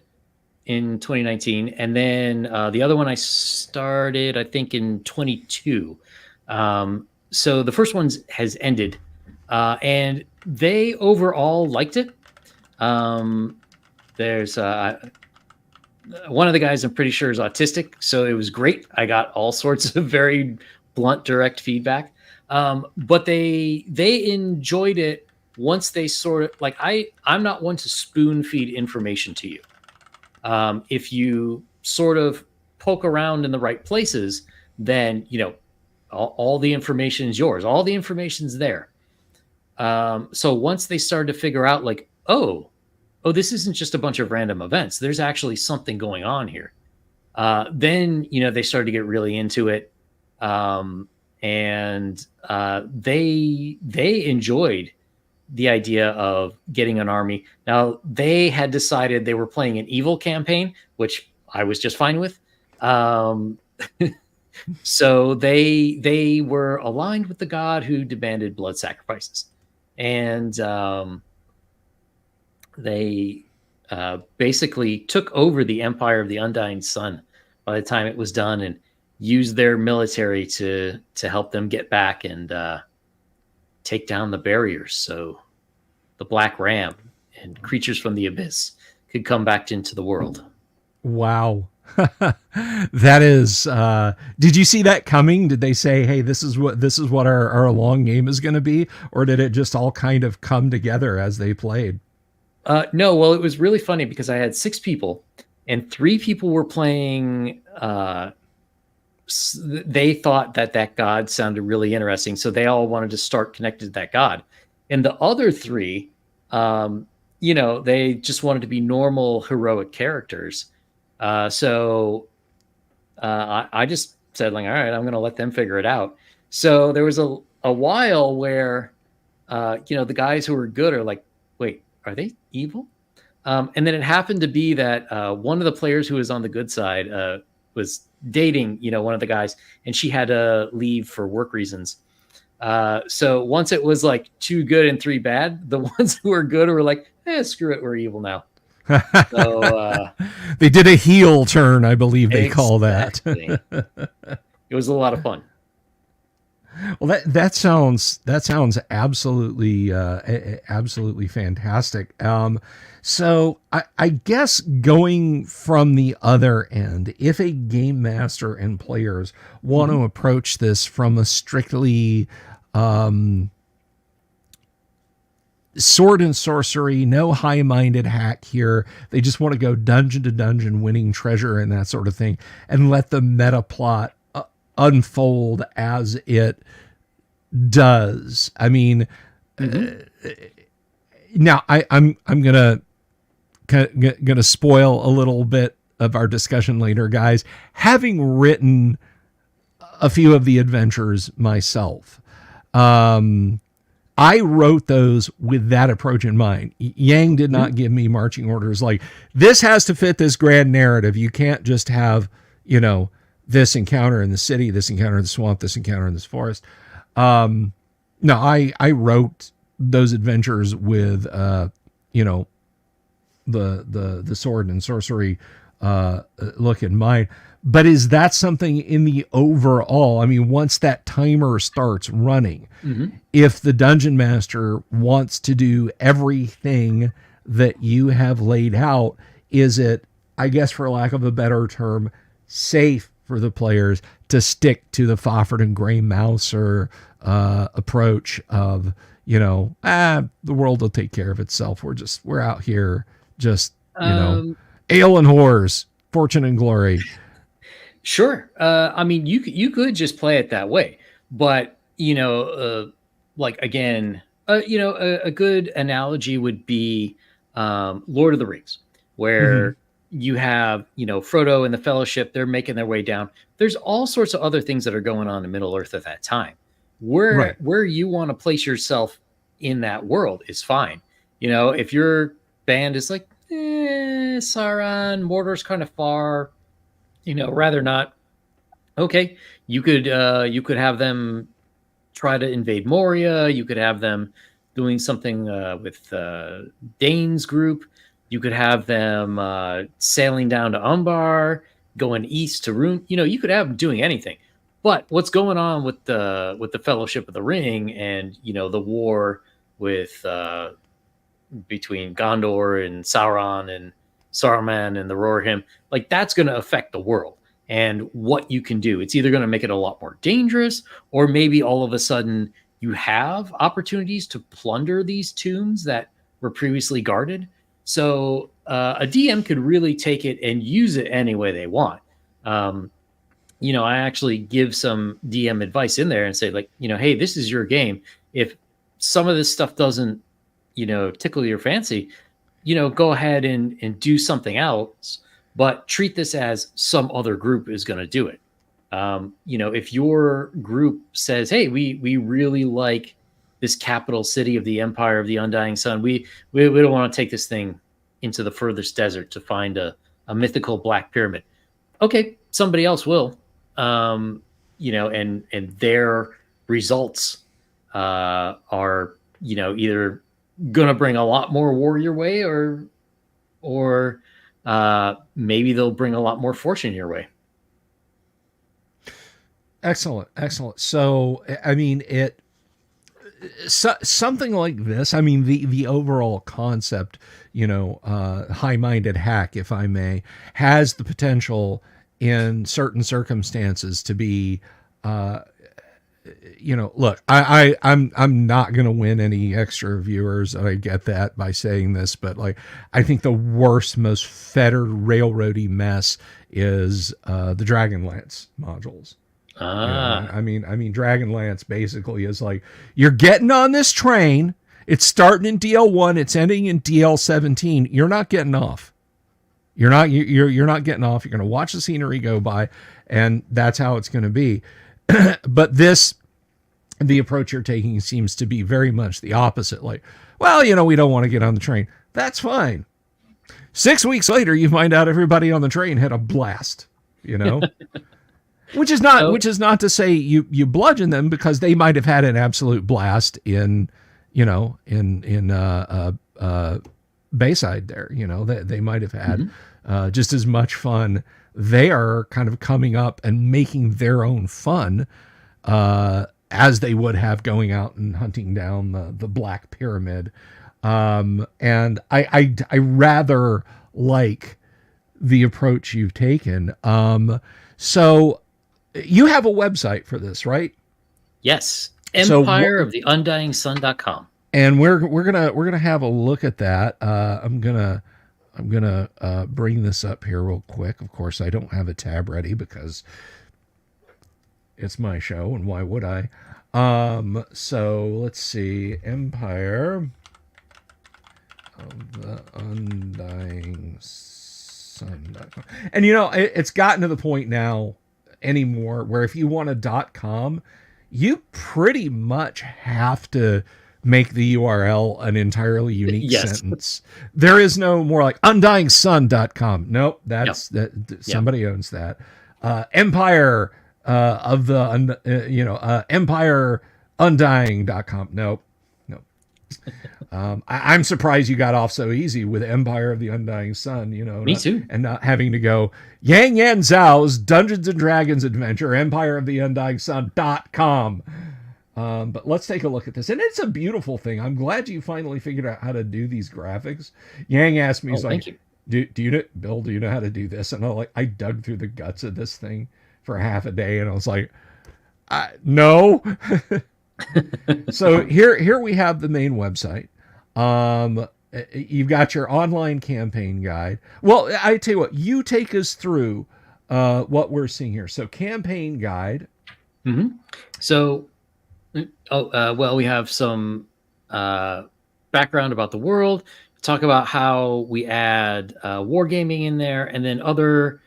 in 2019. And then the other one I started, I think, in 22. So the first one has ended, and they overall liked it. There's one of the guys I'm pretty sure is autistic, so it was great. I got all sorts of very blunt, direct feedback. But they enjoyed it once they sort of like, I'm not one to spoon feed information to you. If you sort of poke around in the right places, then all the information is yours. All the information's there. So once they started to figure out like, oh, this isn't just a bunch of random events, there's actually something going on here. Then they started to get really into it. And they enjoyed the idea of getting an army. Now, they had decided they were playing an evil campaign, which I was just fine with. So they were aligned with the god who demanded blood sacrifices. And they basically took over the Empire of the Undying Sun by the time it was done, and used their military to help them get back. And take down the barriers so the Black Ram and creatures from the abyss could come back into the world. Wow. That is did you see that coming? Did they say, hey, this is what our long game is going to be, or did it just all kind of come together as they played? No, well, it was really funny because I had 6 people and 3 people were playing they thought that god sounded really interesting, so they all wanted to start connected to that god. And the other 3, they just wanted to be normal heroic characters. So I just said, like, all right, I'm going to let them figure it out. So there was a while where, the guys who were good are like, wait, are they evil? And then it happened to be that one of the players who was on the good side was dating, one of the guys, and she had to leave for work reasons. So once it was like 2 good and 3 bad, the ones who were good were like, screw it, we're evil now. So they did a heel turn, I believe they call that. It was a lot of fun. Well, that sounds absolutely absolutely fantastic. So I guess going from the other end, if a game master and players want to approach this from a strictly sword and sorcery, no high-minded hack here, they just want to go dungeon to dungeon winning treasure and that sort of thing, and let the meta plot unfold as it does. I mean, now I'm gonna spoil a little bit of our discussion later, guys. Having written a few of the adventures myself, I wrote those with that approach in mind. Yang did not give me marching orders like, this has to fit this grand narrative. You can't just have, this encounter in the city, this encounter in the swamp, this encounter in this forest. No, I wrote those adventures with, the sword and sorcery look in mind. But is that something in the overall, I mean, once that timer starts running, if the dungeon master wants to do everything that you have laid out, is it, I guess for lack of a better term, safe for the players to stick to the Fofford and Gray Mouser approach of, the world will take care of itself. We're out here just, ale and whores, fortune and glory. Sure. I mean, you could just play it that way, but like again, a good analogy would be Lord of the Rings, where you have Frodo and the Fellowship. They're making their way down. There's all sorts of other things that are going on in Middle Earth at that time. Where you want to place yourself in that world is fine. If your band is like, Sauron, Mordor's kind of far. Rather not. Okay, you could have them try to invade Moria. You could have them doing something with Dane's group. You could have them sailing down to Umbar, going east to Rune. You could have them doing anything. But what's going on with the Fellowship of the Ring and the war with between Gondor and Sauron and Saruman and the Rohirrim, like that's going to affect the world and what you can do. It's either going to make it a lot more dangerous, or maybe all of a sudden you have opportunities to plunder these tombs that were previously guarded. So a DM could really take it and use it any way they want. I actually give some DM advice in there and say, like, hey, this is your game. If some of this stuff doesn't, tickle your fancy, go ahead and do something else, but treat this as some other group is going to do it. If your group says, hey, we really like this capital city of the Empire of the Undying Sun, we don't want to take this thing into the furthest desert to find a mythical black pyramid. Okay, somebody else will, and their results are, either going to bring a lot more war your way, or maybe they'll bring a lot more fortune your way. Excellent. So, I mean, something like this. I mean, the overall concept, high-minded hack, if I may, has the potential in certain circumstances to be, look, I'm not going to win any extra viewers. I get that by saying this, but like, I think the worst, most fettered railroady mess is the Dragonlance modules. I mean, Dragonlance basically is like, you're getting on this train. It's starting in DL1. It's ending in DL17. You're not getting off. You're not getting off. You're going to watch the scenery go by, and that's how it's going to be. But the approach you're taking seems to be very much the opposite. Like, well, we don't want to get on the train. That's fine. 6 weeks later, you find out everybody on the train had a blast, which is not to say you bludgeon them, because they might have had an absolute blast in Bayside there. They might have had just as much fun. They are kind of coming up and making their own fun as they would have going out and hunting down the Black Pyramid. And I rather like the approach you've taken. So you have a website for this, right? Yes. Empireoftheundyingsun.com. And we're gonna have a look at that. I'm gonna bring this up here real quick. Of course, I don't have a tab ready because it's my show, and why would I? So let's see, Empire of the Undying Sun.com. And it's gotten to the point now anymore where if you want a .com, you pretty much have to make the URL an entirely unique sentence. There is no more like UNDYINGSun.com. Nope, that's somebody owns that. Empire of the EmpireUndying.com. Nope. I'm surprised you got off so easy with Empire of the Undying Sun. Me too. And not having to go Yang Yan Zhao's Dungeons and Dragons adventure, Empire of the Undying Sun.com. But let's take a look at this. And it's a beautiful thing. I'm glad you finally figured out how to do these graphics. Yang asked me, he's like, do you know, Bill, do you know how to do this? And I dug through the guts of this thing for half a day, and I was like, no. So here we have the main website. You've got your online campaign guide. Well, I tell you what, you take us through what we're seeing here. So campaign guide. Mm-hmm. So, we have some background about the world. Talk about how we add wargaming in there, and then other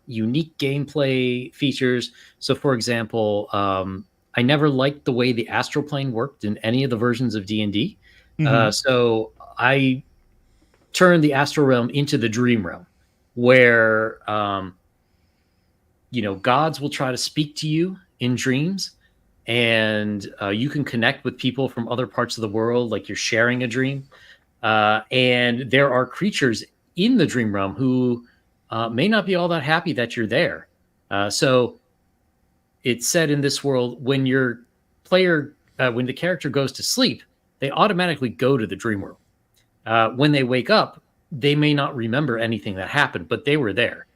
unique gameplay features. So, for example, I never liked the way the astral plane worked in any of the versions of D&D. So I turned the astral realm into the dream realm, where gods will try to speak to you in dreams, and you can connect with people from other parts of the world, like you're sharing a dream. And there are creatures in the dream realm who may not be all that happy that you're there. So it's said in this world, when your player, when the character goes to sleep, they automatically go to the dream world. When they wake up, they may not remember anything that happened, but they were there.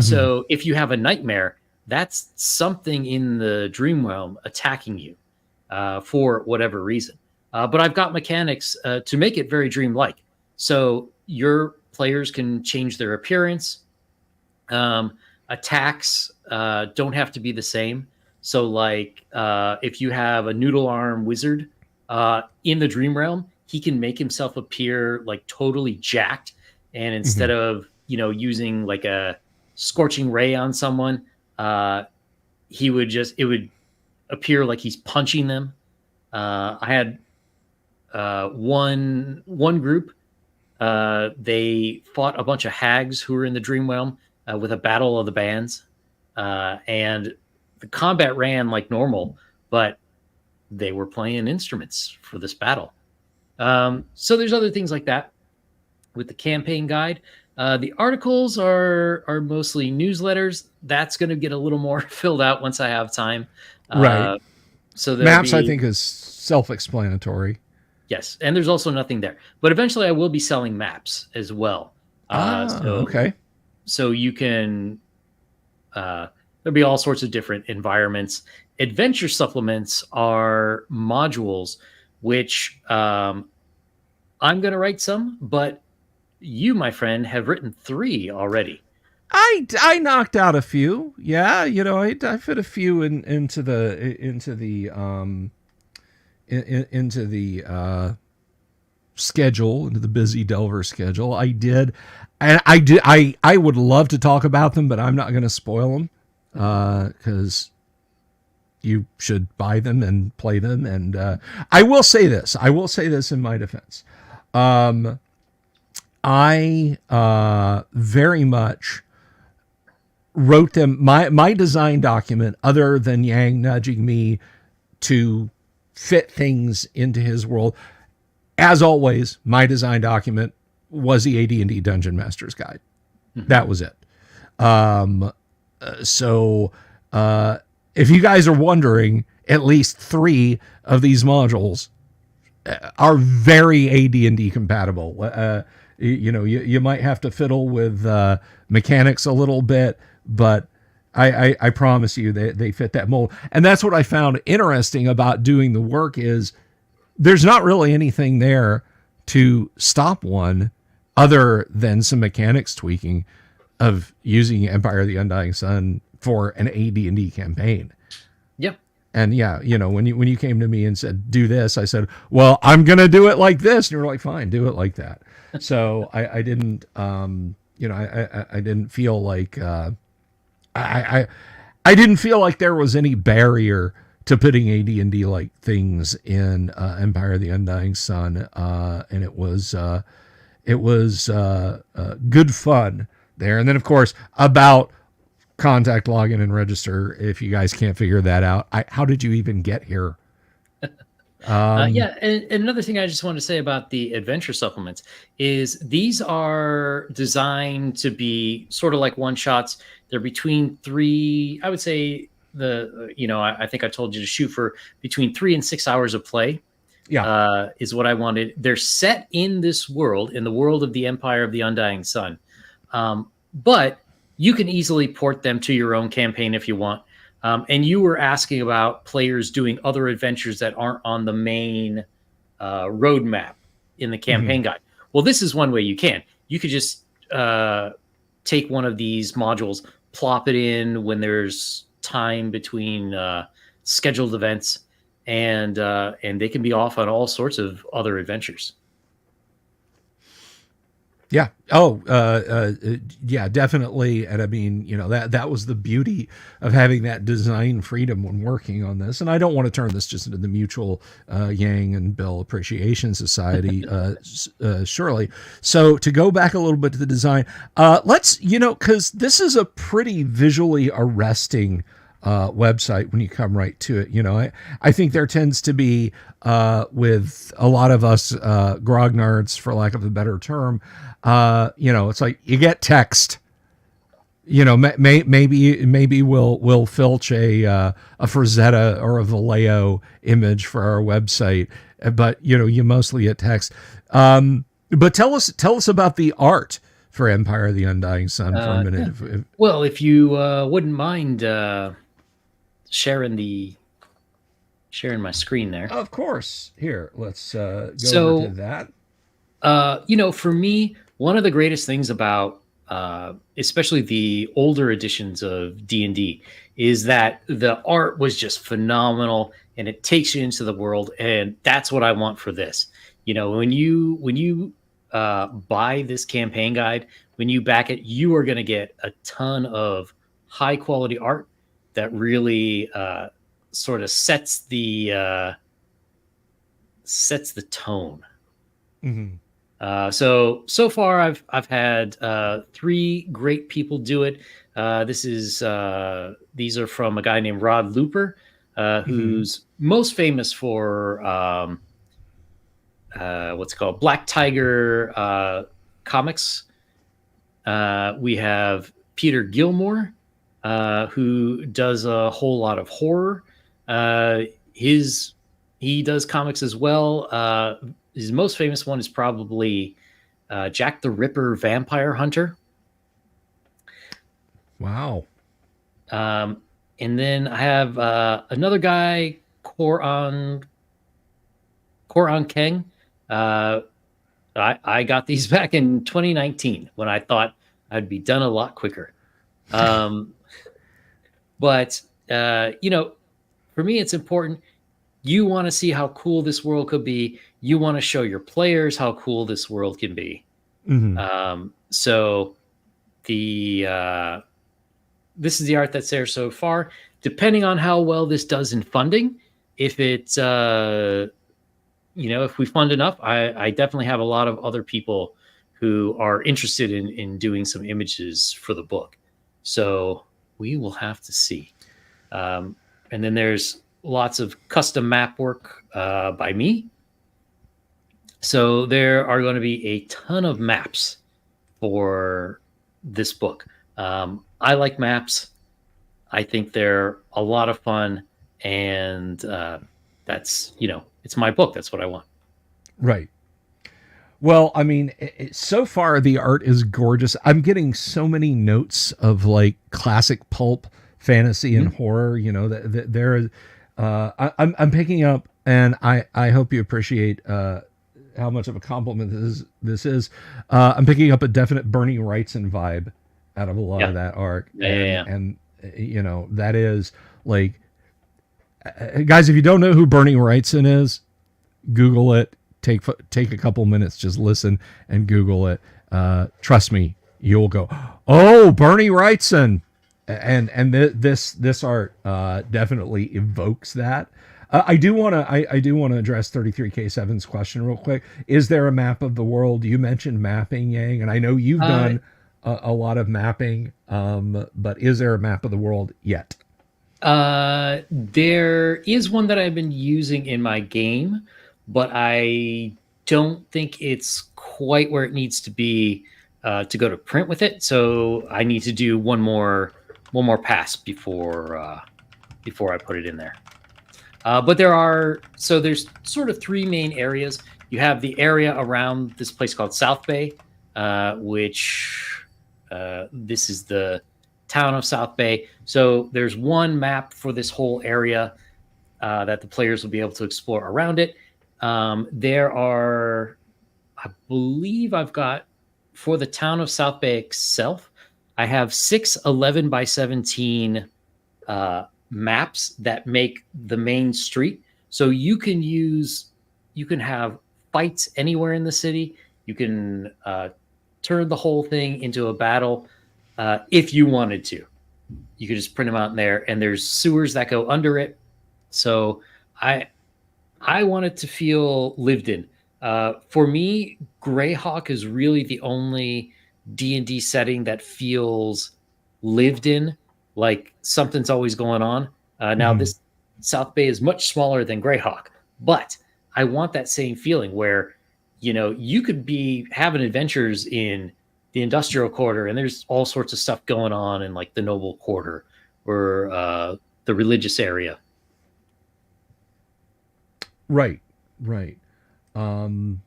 So if you have a nightmare, that's something in the dream realm attacking you for whatever reason. But I've got mechanics to make it very dreamlike. So your players can change their appearance. Attacks don't have to be the same. So like if you have a noodle arm wizard in the dream realm, he can make himself appear like totally jacked. And instead of, using like a scorching ray on someone, it would appear like he's punching them. I had one group, they fought a bunch of hags who were in the dream realm with a battle of the bands. And the combat ran like normal, but they were playing instruments for this battle. So there's other things like that with the campaign guide. The articles are mostly newsletters. That's going to get a little more filled out once I have time. Right. So there'll Maps, I be think, is self-explanatory. yes, and there's also nothing there. But eventually, I will be selling maps as well. Uh, Ah, so okay. so you can there'll be all sorts of different environments. Adventure supplements are modules, which I'm going to write some, but you, my friend, have written 3 already. I knocked out a few. Yeah, I fit a few into the schedule, into the busy Delver schedule. I did, and I would love to talk about them, but I'm not going to spoil them because you should buy them and play them. And I will say this. I will say this in my defense. I very much wrote them. My design document, other than Yang nudging me to fit things into his world, as always, my design document was the AD&D Dungeon Master's Guide. Mm-hmm. That was it. So if you guys are wondering, at least 3 of these modules are very AD&D compatible. You might have to fiddle with mechanics a little bit, but I promise you they fit that mold. And that's what I found interesting about doing the work is there's not really anything there to stop one other than some mechanics tweaking of using Empire of the Undying Sun for an AD&D campaign. Yep. And yeah, when you came to me and said, do this, I said, well, I'm going to do it like this. And you were like, fine, do it like that. So I didn't, I didn't feel like, I didn't feel like there was any barrier to putting AD&D like things in Empire of the Undying Sun, and it was good fun there. And then, of course, about contact, login, and register. If you guys can't figure that out, how did you even get here? Yeah, and another thing I just want to say about the adventure supplements is these are designed to be sort of like one shots. They're between 3. I would say I think I told you to shoot for between 3 and 6 hours of play. Yeah, is what I wanted. They're set in this world, in the world of the Empire of the Undying Sun, but you can easily port them to your own campaign if you want. And you were asking about players doing other adventures that aren't on the main roadmap in the campaign guide. Well, this is one way you can. You could just take one of these modules, plop it in when there's time between scheduled events, and they can be off on all sorts of other adventures. Yeah. Oh, yeah, definitely. And I mean, that was the beauty of having that design freedom when working on this. And I don't want to turn this just into the Mutual Yang and Bill Appreciation Society, surely. So to go back a little bit to the design, let's, because this is a pretty visually arresting website when you come right to it. I think there tends to be, with a lot of us grognards, for lack of a better term, it's like you get text. Maybe we'll filch a Frazetta or a Vallejo image for our website, but you mostly get text. But tell us about the art for Empire of the Undying Sun for a minute. Yeah. Well, if you wouldn't mind sharing my screen there. Of course. Here, let's go over to that. For me, one of the greatest things about especially the older editions of D&D is that the art was just phenomenal and it takes you into the world, and that's what I want for this. When you buy this campaign guide, when you back it, you are going to get a ton of high quality art that really sort of sets the tone. Mm-hmm. So far I've had 3 great people do it. These are from a guy named Rod Looper, who's most famous for what's it called, Black Tiger comics. We have Peter Gilmore, who does a whole lot of horror. he does comics as well. His most famous one is probably Jack the Ripper Vampire Hunter. Wow. And then I have another guy, Koran Keng. I got these back in 2019 when I thought I'd be done a lot quicker. But you know, for me, it's important. You want to see how cool this world could be. You want to show your players how cool this world can be. So the this is the art that's there so far. Depending on how well this does in funding, if it you know, if we fund enough, I definitely have a lot of other people who are interested in doing some images for the book. So we will have to see. And then there's lots of custom map work by me. So there are going to be a ton of maps for this book. I like maps. I think they're a lot of fun. And that's, you know, it's my book. That's what I want. Right. Well, I mean, so far the art is gorgeous. I'm getting so many notes of like classic pulp fantasy and horror. You know, that there. I'm picking up, and I hope you appreciate how much of a compliment this is. I'm picking up a definite Bernie Wrightson vibe out of a lot of that art. And you know, that is like, guys, if you don't know who Bernie Wrightson is, Google it. Take a couple minutes, just listen and Google it. Trust me, you'll go, oh, Bernie Wrightson, and this art definitely evokes that. I do want to address 33K7's question real quick. Is there a map of the world? You mentioned mapping, Yang, and I know you've done a lot of mapping, but is there a map of the world yet? There is one that I've been using in my game, but I don't think it's quite where it needs to be to go to print with it. So I need to do one more pass before I put it in there. But there's sort of three main areas. You have the area around this place called South Bay, which this is the town of South Bay. So there's one map for this whole area that the players will be able to explore around it. There are, I believe I've got, for the town of South Bay itself, I have 6 11 by 17 maps that make the main street. So you can have fights anywhere in the city. You can turn the whole thing into a battle if you wanted to. You could just print them out in there, and there's sewers that go under it. So I want it to feel lived in. For me, Greyhawk is really the only D&D setting that feels lived in, like something's always going on. Now, this South Bay is much smaller than Greyhawk, but I want that same feeling where, you know, you could be having adventures in the industrial quarter, and there's all sorts of stuff going on in like the noble quarter or the religious area. Right. And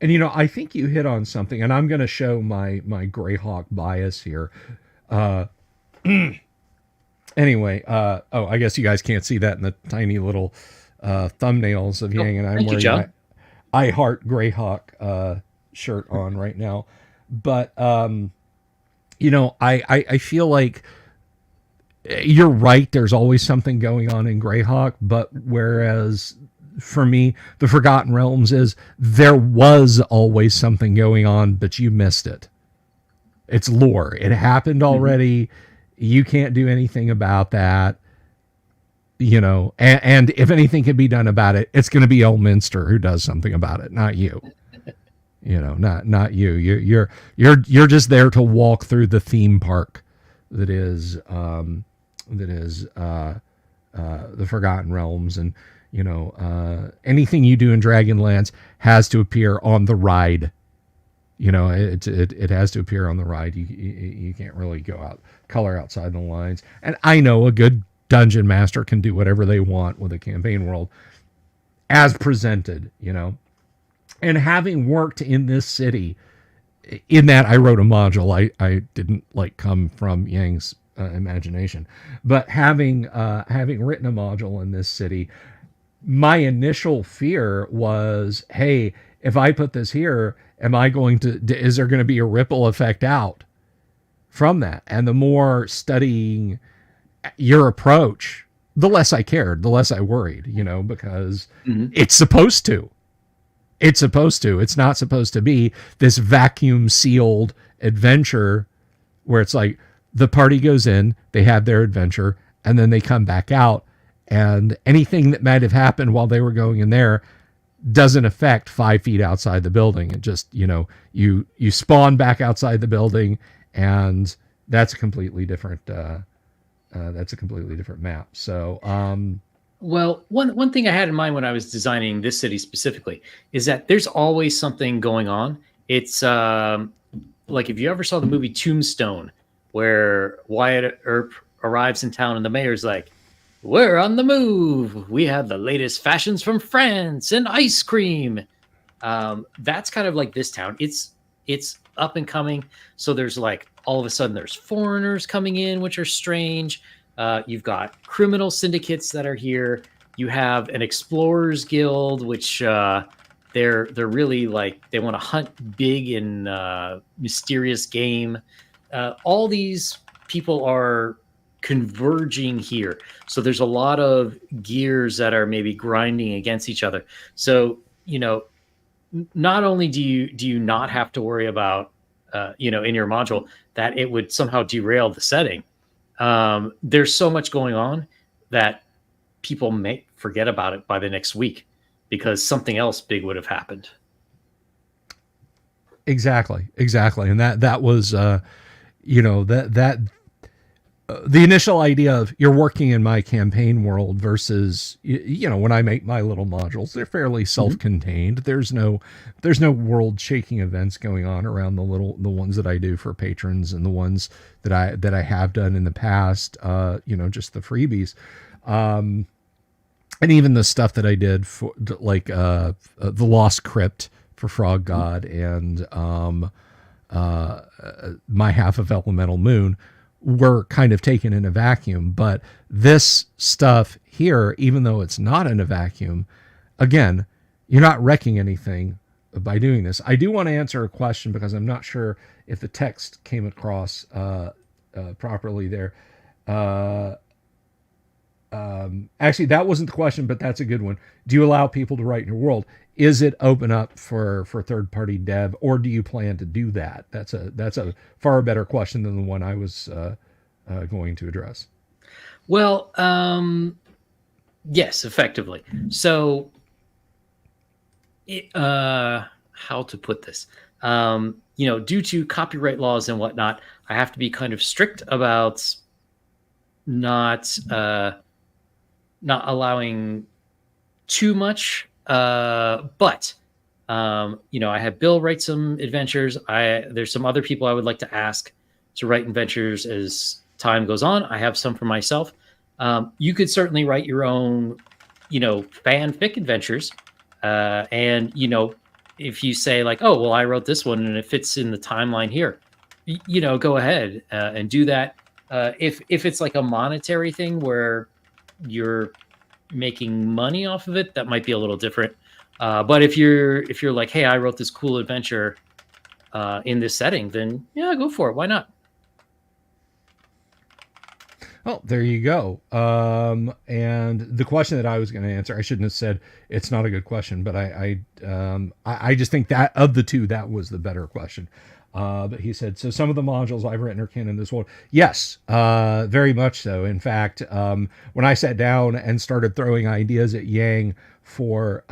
you know, I think you hit on something, and I'm going to show my Greyhawk bias here. Anyway, I guess you guys can't see that in the tiny little thumbnails of Yang, and I'm wearing my I Heart Greyhawk shirt on right now. But you know, I feel like you're right. There's always something going on in Greyhawk, but whereas for me, the Forgotten Realms is there was always something going on, but you missed it. It's lore. It happened already. You can't do anything about that. You know, and if anything can be done about it, it's going to be Elminster who does something about it, not you. You know, not you. You're just there to walk through the theme park that is the Forgotten Realms, and you know, anything you do in Dragonlance has to appear on the ride. You know, it has to appear on the ride. You can't really go out color outside the lines. And I know a good dungeon master can do whatever they want with a campaign world as presented, you know. And having worked in this city, in that I wrote a module, I didn't like come from Yang's imagination, but having written a module in this city, my initial fear was, hey, if I put this here, is there going to be a ripple effect out from that? And the more studying your approach, the less I cared, the less I worried, you know, because it's supposed to. It's supposed to. It's not supposed to be this vacuum sealed adventure where it's like the party goes in, they have their adventure, and then they come back out, and anything that might have happened while they were going in there doesn't affect 5 feet outside the building. It just, you know, you spawn back outside the building, and that's a completely different map. So, well, one thing I had in mind when I was designing this city specifically is that there's always something going on. It's like if you ever saw the movie Tombstone, where Wyatt Earp arrives in town and the mayor's like, "We're on the move. We have the latest fashions from France and ice cream." That's kind of like this town. It's up and coming. So there's like all of a sudden there's foreigners coming in, which are strange. You've got criminal syndicates that are here. You have an explorers guild, which they're really like they want to hunt big and mysterious game. All these people are converging here, so there's a lot of gears that are maybe grinding against each other. So you know, not only do you not have to worry about you know, in your module that it would somehow derail the setting. There's so much going on that people may forget about it by the next week because something else big would have happened. Exactly. And that was, you know, the initial idea of you're working in my campaign world versus, you know, when I make my little modules, they're fairly self-contained. There's no world shaking events going on around the ones that I do for patrons and the ones that I have done in the past, you know, just the freebies. And even the stuff that I did for like, the Lost Crypt for Frog God and, my half of Elemental Moon were kind of taken in a vacuum. But this stuff here, even though it's not in a vacuum, again, you're not wrecking anything by doing this. I do want to answer a question because I'm not sure if the text came across properly there. Actually, that wasn't the question, but that's a good one. Do you allow people to write in your world? Is it open up for third-party dev, or do you plan to do that? That's a far better question than the one I was going to address. Well, yes, effectively. So, how to put this? You know, due to copyright laws and whatnot, I have to be kind of strict about not allowing too much. But you know, I had Bill write some adventures. There's some other people I would like to ask to write adventures as time goes on. I have some for myself. You could certainly write your own, you know, fanfic adventures. And you know, if you say like, oh, well, I wrote this one and it fits in the timeline here, you know, go ahead and do that. If it's like a monetary thing where you're making money off of it, that might be a little different. But if you're like, hey, I wrote this cool adventure in this setting, then yeah, go for it. Why not? Oh, there you go. And the question that I was going to answer, I shouldn't have said it's not a good question, but I just think that of the two, that was the better question. But he said, so some of the modules I've written are canon in this world. Yes, very much so. In fact, when I sat down and started throwing ideas at Yang for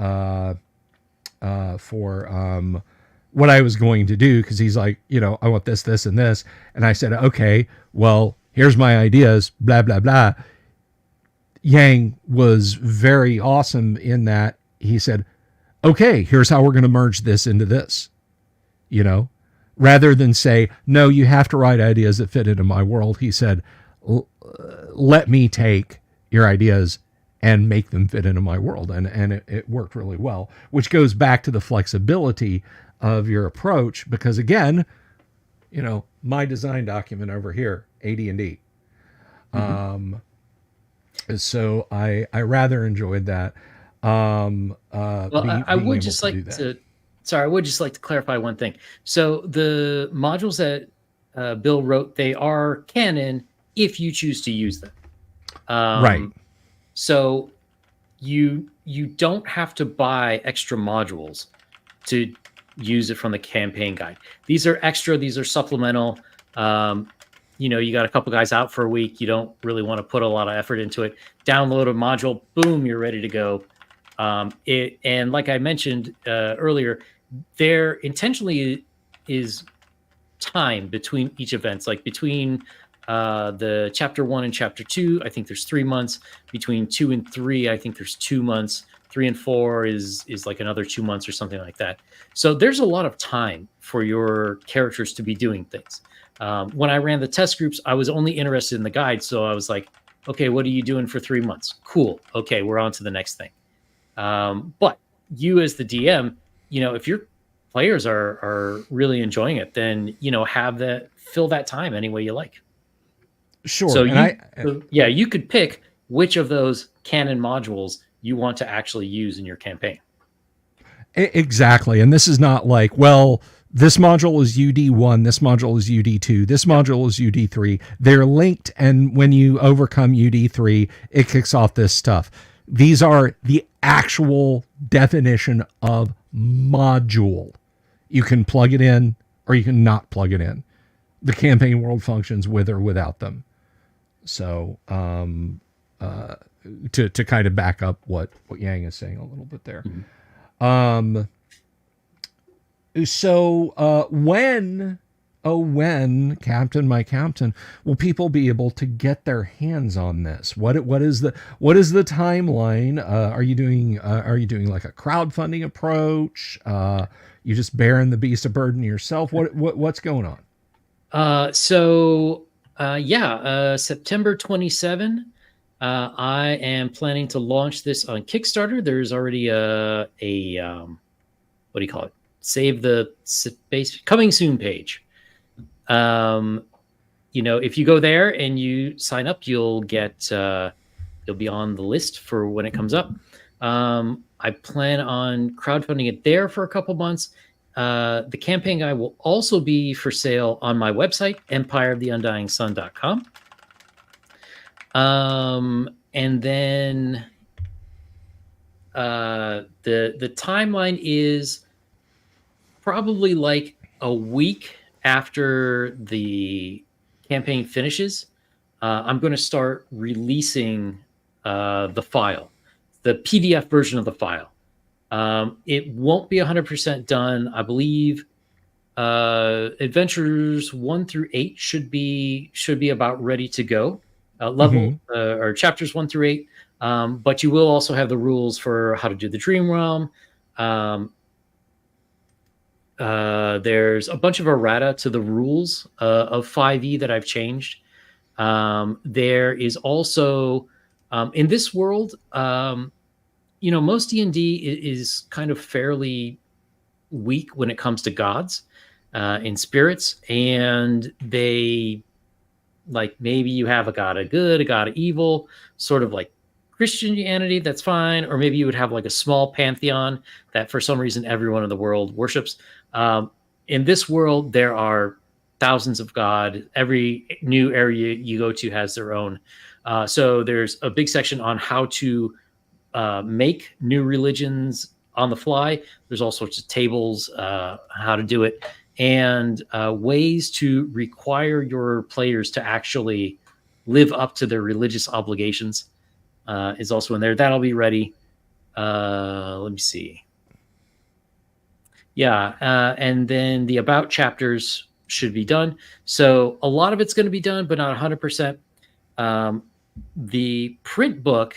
what I was going to do, because he's like, you know, I want this, this, and this. And I said, okay, well, here's my ideas, blah, blah, blah. Yang was very awesome in that he said, okay, here's how we're going to merge this into this, you know? Rather than say, no, you have to write ideas that fit into my world, he said, let me take your ideas and make them fit into my world. And it worked really well, which goes back to the flexibility of your approach. Because again, you know, my design document over here, AD&D. So I rather enjoyed that. Well, I Being would able just to do like that. to, sorry, I would just like to clarify one thing. So the modules that Bill wrote, they are canon if you choose to use them. Right. So you don't have to buy extra modules to use it from the campaign guide. These are extra. These are supplemental. You know, you got a couple guys out for a week. You don't really want to put a lot of effort into it. Download a module. Boom, you're ready to go. And like I mentioned earlier, there intentionally is time between each events, like between the chapter 1 and chapter 2, I think there's 3 months. Between 2 and 3, I think there's 2 months. 3 and 4 is like another 2 months or something like that. So there's a lot of time for your characters to be doing things. When I ran the test groups, I was only interested in the guide. So I was like, okay, what are you doing for 3 months? Cool. Okay, we're on to the next thing. But you as the DM, you know, if your players are really enjoying it, then, you know, fill that time any way you like. Sure. So And you could pick which of those canon modules you want to actually use in your campaign. Exactly. And this is not like, well, this module is UD1, this module is UD2, this module is UD3. They're linked, and when you overcome UD3, it kicks off this stuff. These are the actual definition of module. You can plug it in or you can not plug it in. The campaign world functions with or without them. So, to kind of back up what Yang is saying a little bit there. So when Captain, my Captain, will people be able to get their hands on this? What is the timeline? Are you doing like a crowdfunding approach? You just bearing the beast of burden yourself? What's going on? September 27. I am planning to launch this on Kickstarter. There's already a what do you call it? Save the space coming soon page. You know, if you go there and you sign up, you'll get you'll be on the list for when it comes up. I plan on crowdfunding it there for a couple months. The campaign guide will also be for sale on my website, empireoftheundyingsun.com. And then the timeline is probably like a week after the campaign finishes. I'm going to start releasing the file, the PDF version of the file. It won't be 100% done. I believe adventures 1 through 8 should be about ready to go. Or chapters 1 through 8. But you will also have the rules for how to do the dream realm. There's a bunch of errata to the rules of 5e that I've changed. There is also in this world, you know, most D&D is kind of fairly weak when it comes to gods and spirits, and they, like, maybe you have a god of good, a god of evil, sort of like Christianity, that's fine. Or maybe you would have like a small pantheon that for some reason everyone in the world worships. In this world, there are thousands of god. Every new area you go to has their own. So there's a big section on how to make new religions on the fly. There's all sorts of tables, how to do it, and ways to require your players to actually live up to their religious obligations is also in there. That'll be ready. Let me see. And then the about chapters should be done. So a lot of it's going to be done, but not 100%. The print book,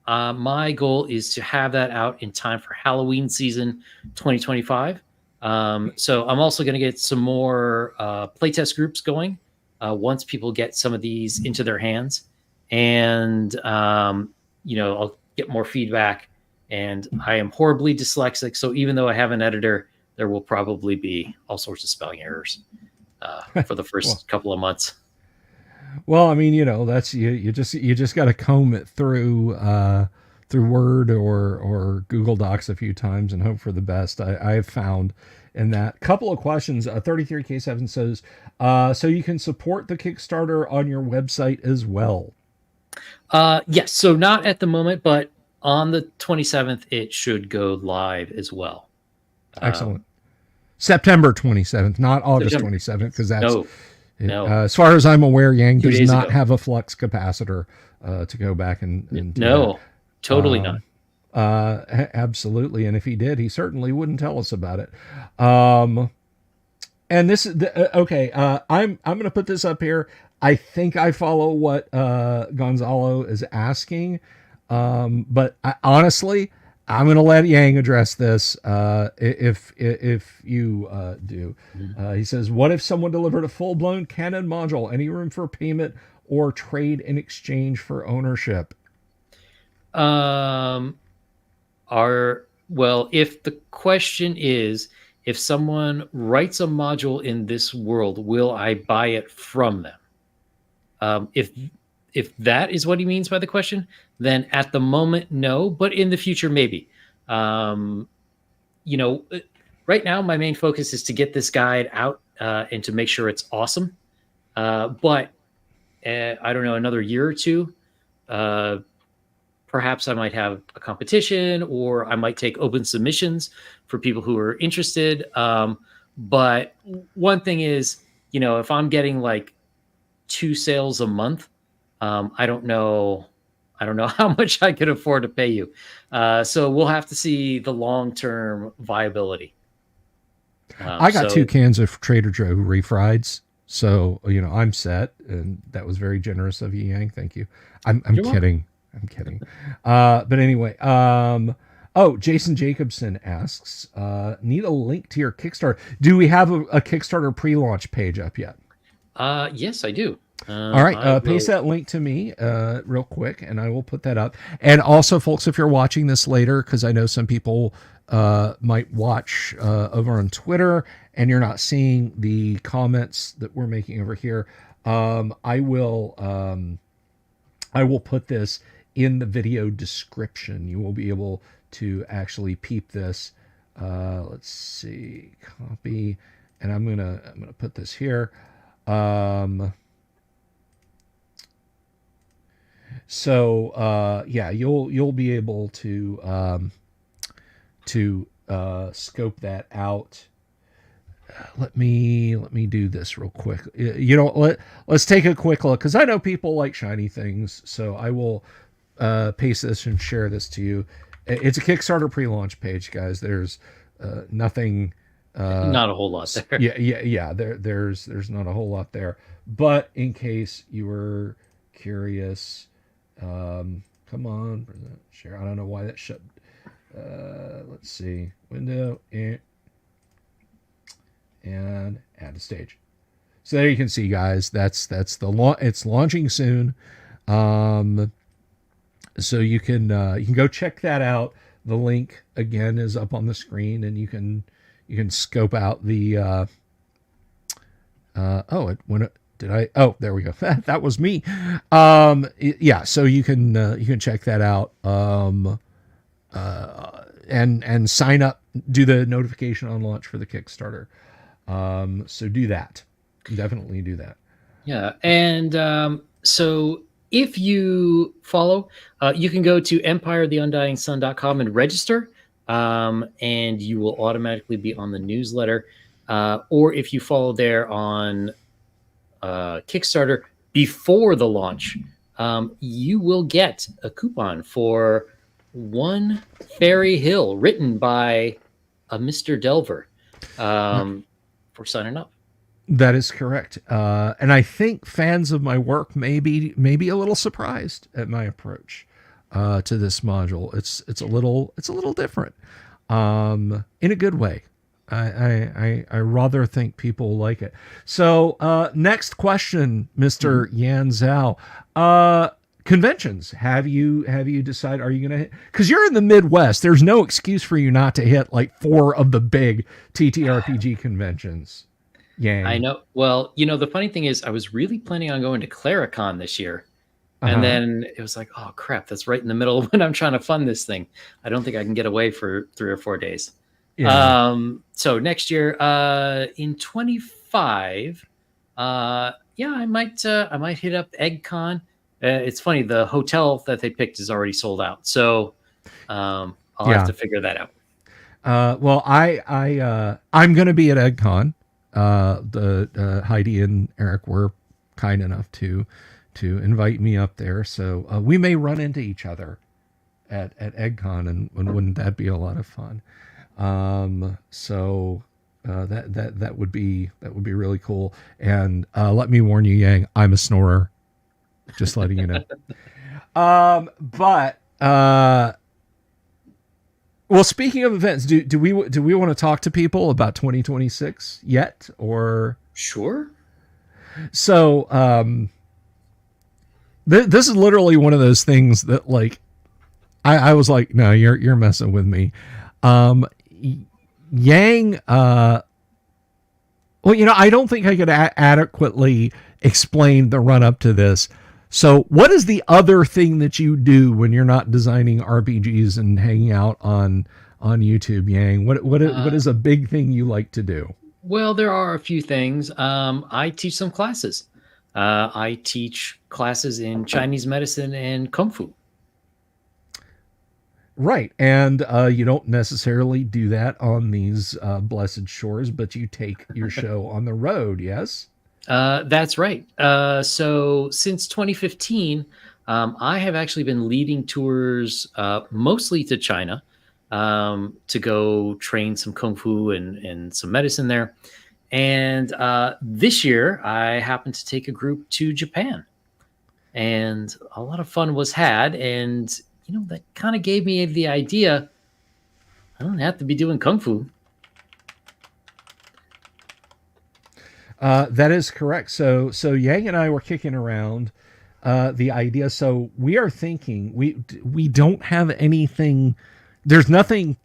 my goal is to have that out in time for Halloween season 2025. So I'm also going to get some more playtest groups going once people get some of these into their hands. and I'll get more feedback. And I am horribly dyslexic, so even though I have an editor, there will probably be all sorts of spelling errors for the first couple of months. Well, I mean, that's you just got to comb it through Word or Google Docs a few times and hope for the best. I have found in that. Couple of questions. 33K7 says, so you can support the Kickstarter on your website as well. Yes, so not at the moment, but on the 27th, it should go live as well. Excellent. September 27th, not August 27th, because that's no. As far as I'm aware, Yang 2 does days not ago. have a flux capacitor to go back and no, totally not. Absolutely, and if he did, he certainly wouldn't tell us about it. And this is okay. I'm going to put this up here. I think I follow what Gonzalo is asking, but honestly, I'm going to let Yang address this if you do. He says, what if someone delivered a full-blown Canon module? Any room for payment or trade in exchange for ownership? Well, if the question is, if someone writes a module in this world, will I buy it from them? If that is what he means by the question, then at the moment, no, but in the future, maybe. Right now, my main focus is to get this guide out and to make sure it's awesome. But I don't know, another year or two, perhaps I might have a competition, or I might take open submissions for people who are interested. But one thing is, if I'm getting like 2 sales a month, I don't know how much I could afford to pay you. So we'll have to see the long-term viability. I got 2 cans of Trader Joe refrieds, so I'm set, and that was very generous of you, Yang. Thank you. I'm kidding. Welcome. I'm kidding. But anyway, Jason Jacobson asks, need a link to your Kickstarter. Do we have a Kickstarter pre-launch page up yet? Yes, I do. All right, paste that link to me real quick, and I will put that up. And also, folks, if you're watching this later, because I know some people might watch over on Twitter, and you're not seeing the comments that we're making over here, I will put this in the video description. You will be able to actually peep this. Let's see, copy, and I'm gonna put this here. So yeah, you'll be able to scope that out. Let me do this real quick. Let's take a quick look, because I know people like shiny things. So I will paste this and share this to you. It's a Kickstarter pre-launch page, guys. There's nothing. Not a whole lot there. Yeah. There's not a whole lot there. But in case you were curious, come on, share. I don't know why that shut. Let's see, window and add a stage. So there you can see, guys. That's the it's launching soon. So you can go check that out. The link again is up on the screen, and you can scope out the. There we go. That was me. Yeah. So you can check that out. And sign up, do the notification on launch for the Kickstarter. So do that. Definitely do that. Yeah. And so if you follow, you can go to empiretheundyingsun.com and register, and you will automatically be on the newsletter. Or if you follow there on Kickstarter before the launch, you will get a coupon for One Fairy Hill, written by a Mr. Delver, for signing up. That is correct. And I think fans of my work may be a little surprised at my approach to this module. It's a little different, in a good way. I rather think people like it. So next question, Mr. Yan Zhao. conventions. Have you decided, are you going to hit, because you're in the Midwest, there's no excuse for you not to hit like 4 of the big TTRPG conventions. I Yang. know. Well, the funny thing is, I was really planning on going to Claricon this year. And Uh-huh. then it was like, oh crap, that's right in the middle of when I'm trying to fund this thing. I don't think I can get away for 3 or 4 days. Yeah. So next year, in 25, yeah, I might hit up EggCon. It's funny, the hotel that they picked is already sold out. So I'll have to figure that out. Well, I'm going to be at EggCon. The Heidi and Eric were kind enough to invite me up there, so we may run into each other at EggCon, and wouldn't that be a lot of fun? So that would be really cool. And let me warn you, Yang, I'm a snorer. Just letting you know. But well, speaking of events, do we want to talk to people about 2026 yet, or? Sure. So this is literally one of those things that, like, I was like, no, you're messing with me. Yang, well, I don't think I could adequately explain the run up to this. So what is the other thing that you do when you're not designing RPGs and hanging out on YouTube, Yang? What is a big thing you like to do? Well, there are a few things. I teach some classes. I teach classes in Chinese medicine and Kung Fu. Right. And you don't necessarily do that on these blessed shores, but you take your show on the road, yes? That's right. So since 2015, I have actually been leading tours mostly to China to go train some Kung Fu and some medicine there. And this year, I happened to take a group to Japan. And a lot of fun was had. And, that kind of gave me the idea, I don't have to be doing Kung Fu. That is correct. So Yang and I were kicking around the idea. So we are thinking, we don't have anything. There's nothing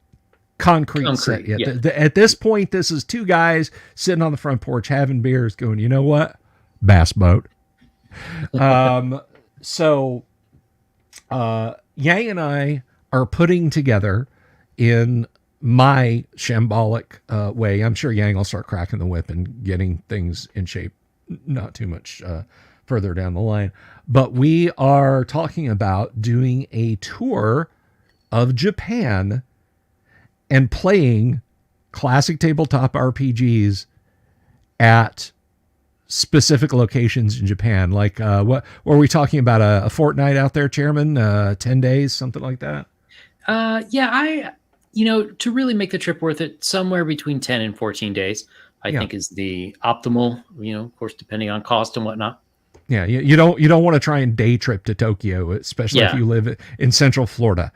concrete set yet. Yeah. At this point, this is 2 guys sitting on the front porch having beers, going, you know what, bass boat. So Yang and I are putting together, in my shambolic way, I'm sure Yang will start cracking the whip and getting things in shape not too much further down the line, but we are talking about doing a tour of Japan and playing classic tabletop RPGs at specific locations in Japan. Like, what were we talking about? A fortnight out there, Chairman? 10 days, something like that? Yeah, to really make the trip worth it, somewhere between 10 and 14 days, I think is the optimal, of course, depending on cost and whatnot. Yeah, you don't want to try and day trip to Tokyo, especially if you live in Central Florida.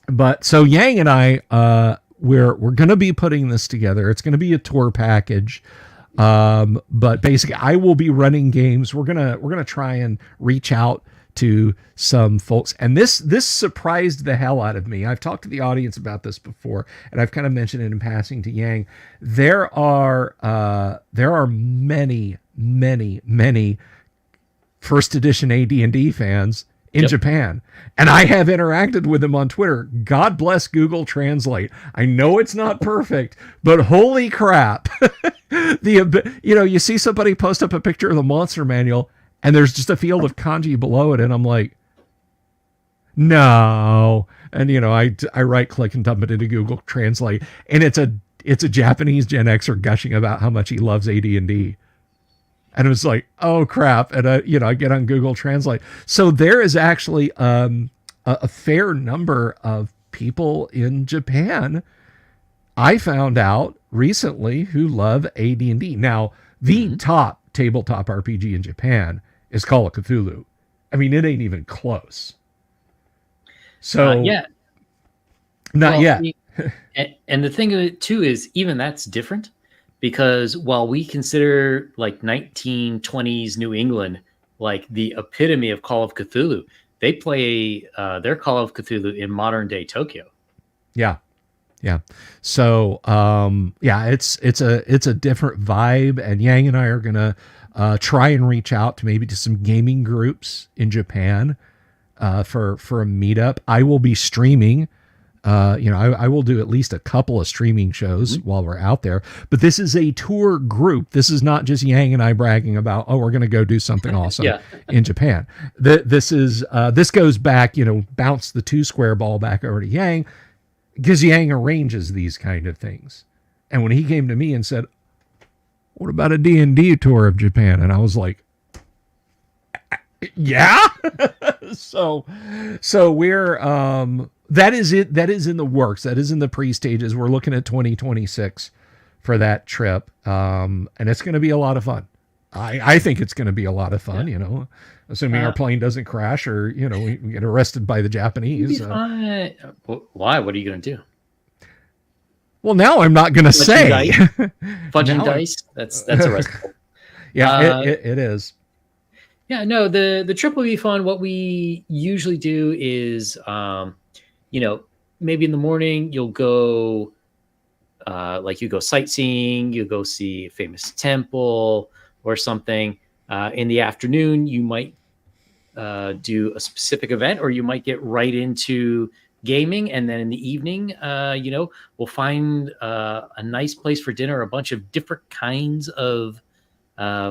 But so Yang and I, we're going to be putting this together. It's going to be a tour package. But basically I will be running games. We're going to try and reach out to some folks. And this surprised the hell out of me. I've talked to the audience about this before, and I've kind of mentioned it in passing to Yang. There are many first edition AD&D fans in Japan, and I have interacted with them on Twitter. God bless Google Translate. I know it's not perfect, but holy crap. You see somebody post up a picture of the monster manual and there's just a field of kanji below it, and I'm like, no. And I right click and dump it into Google Translate, and it's a Japanese Gen Xer gushing about how much he loves AD&D. And it was like, oh crap. And I get on Google Translate. So there is actually a fair number of people in Japan, I found out recently, who love AD&D. Now, the top tabletop RPG in Japan is Call of Cthulhu. I mean, it ain't even close. So not yet. And the thing of it too is, even that's different, because while we consider like 1920s New England like the epitome of Call of Cthulhu, they play their Call of Cthulhu in modern day Tokyo. Yeah. Yeah. So, yeah, it's a different vibe, and Yang and I are going to try and reach out to maybe to some gaming groups in Japan for a meetup. I will be streaming. I will do at least a couple of streaming shows while we're out there. But this is a tour group. This is not just Yang and I bragging about, oh, we're going to go do something awesome in Japan. This goes back, bounce the 2 square ball back over to Yang, because Yang arranges these kind of things. And when he came to me and said, what about a D&D tour of Japan? And I was like, yeah. so we're that is it. That is in the works. That is in the pre-stages. We're looking at 2026 for that trip. And it's going to be a lot of fun. I think it's going to be a lot of fun, assuming our plane doesn't crash or, we get arrested by the Japanese. Why? What are you going to do? Well, now I'm not going to say. Fudging dice? That's arrestable. Yeah, it is. Yeah, no, the trip will be fun. What we usually do is, maybe in the morning you'll go, you go sightseeing, you go see a famous temple or something. In the afternoon, you might do a specific event, or you might get right into gaming. And then in the evening, we'll find a nice place for dinner, a bunch of different kinds of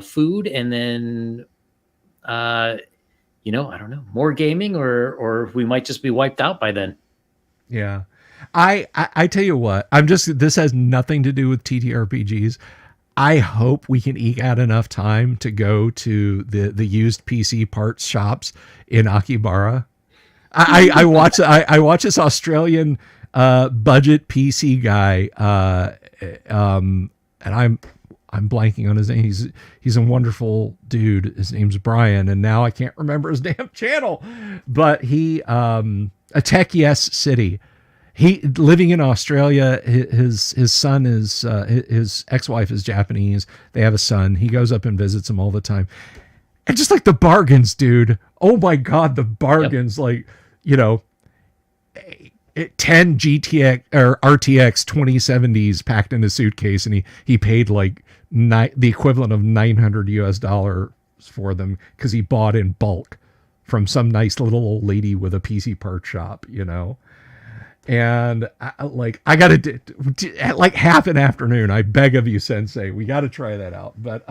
food, and then I don't know, more gaming, or we might just be wiped out by then. Yeah. I tell you what, this has nothing to do with TTRPGs. I hope we can eke out enough time to go to the used PC parts shops in Akihabara. I watch this Australian budget PC guy, and I'm blanking on his name. He's a wonderful dude. His name's Brian, and now I can't remember his damn channel. But he a Tech Yes City. He living in Australia. His son is his ex-wife is Japanese. They have a son. He goes up and visits him all the time. And just like the bargains, dude. Oh my God, the bargains! Yep. 10 GTX or RTX 2070s packed in a suitcase, and he paid like the equivalent of $900 for them because he bought in bulk from some nice little old lady with a PC part shop, And I got to at like half an afternoon. I beg of you, Sensei, we got to try that out. But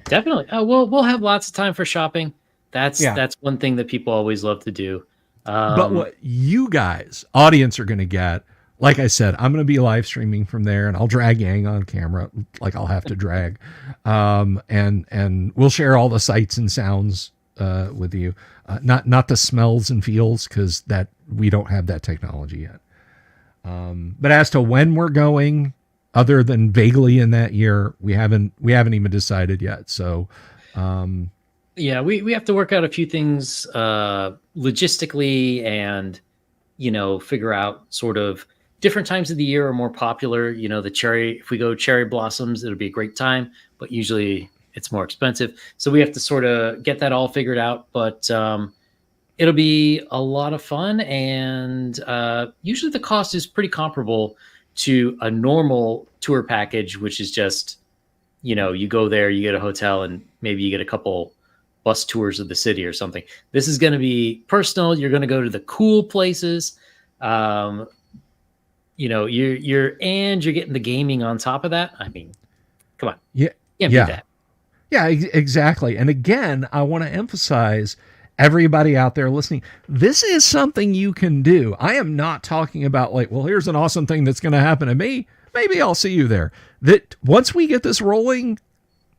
definitely, we'll have lots of time for shopping. That's one thing that people always love to do. But what you guys, audience, are going to get, like I said, I'm going to be live streaming from there, and I'll drag Yang on camera, like I'll have to drag, and we'll share all the sights and sounds with you, not the smells and feels, because that we don't have that technology yet. But as to when we're going, other than vaguely in that year, we haven't even decided yet. So. Yeah, we have to work out a few things logistically, and figure out sort of different times of the year are more popular. If we go cherry blossoms, it'll be a great time, but usually it's more expensive. So we have to sort of get that all figured out. But it'll be a lot of fun, and usually the cost is pretty comparable to a normal tour package, which is just you go there, you get a hotel, and maybe you get a couple bus tours of the city or something. This is going to be personal. You're going to go to the cool places. You're getting the gaming on top of that. I mean, come on. Yeah. Can't beat that. Yeah, exactly. And again, I want to emphasize, everybody out there listening, this is something you can do. I am not talking about here's an awesome thing that's going to happen to me. Maybe I'll see you there. That once we get this rolling,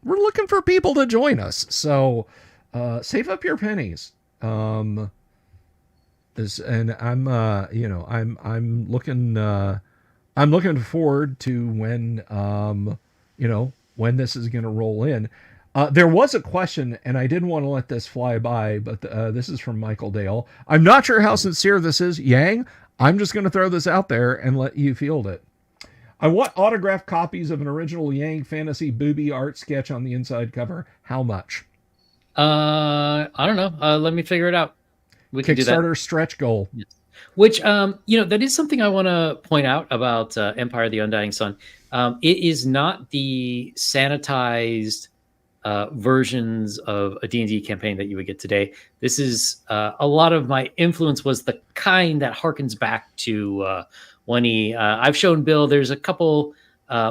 we're looking for people to join us. So, save up your pennies. I'm looking forward to when this is going to roll in. There was a question, and I didn't want to let this fly by, but this is from Michael Dale. I'm not sure how sincere this is, Yang. I'm just going to throw this out there and let you field it. I want autographed copies of an original Yang fantasy booby art sketch on the inside cover. How much? I don't know. Let me figure it out. We can do that. Kickstarter stretch goal. Yes. Which, that is something I want to point out about Empire of the Undying Sun. It is not the sanitized versions of a D&D campaign that you would get today. This is a lot of my influence was the kind that harkens back to 1E. I've shown Bill there's a couple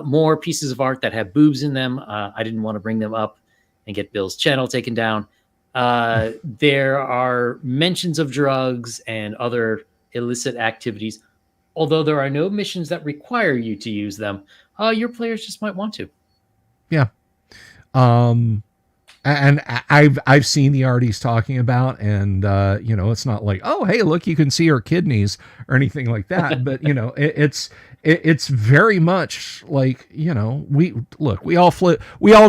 more pieces of art that have boobs in them. I didn't want to bring them up and get Bill's channel taken down. There are mentions of drugs and other illicit activities. Although there are no missions that require you to use them, your players just might want to. Yeah. And I've seen the art he's talking about, and it's not like, oh, hey, look, you can see her kidneys or anything like that. But it's very much like, we all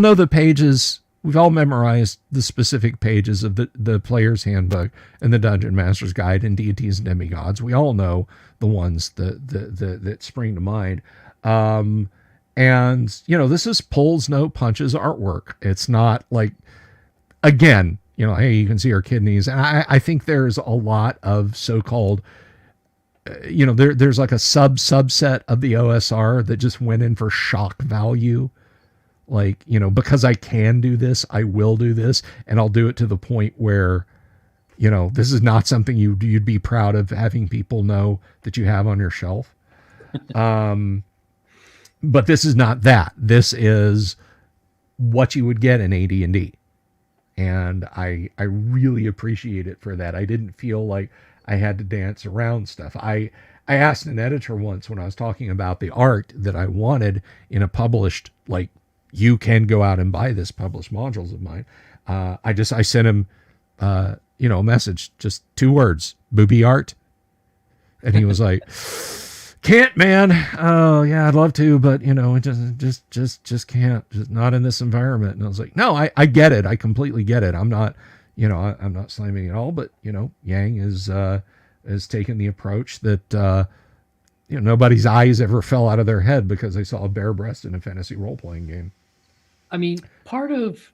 know the pages. We've all memorized the specific pages of the player's handbook and the Dungeon Master's Guide and Deities and Demigods. We all know the ones that spring to mind. And this is pulls no punches artwork. It's not like, again, hey, you can see our kidneys. And I think there's a lot of so-called, there's like a subset of the OSR that just went in for shock value. Like, because I can do this, I will do this, and I'll do it to the point where, this is not something you'd be proud of having people know that you have on your shelf. But this is not that. This is what you would get in AD&D. And I really appreciate it for that. I didn't feel like I had to dance around stuff. I asked an editor once when I was talking about the art that I wanted in a published, like, you can go out and buy this published modules of mine. I sent him, a message, just 2 words, booby art. And he was like, can't, man. Oh yeah, I'd love to, but it just can't, just not in this environment. And I was like, no, I get it. I completely get it. I'm not, I'm not slamming it all, but Yang is taking the approach that, nobody's eyes ever fell out of their head because they saw a bare breast in a fantasy role-playing game. I mean, part of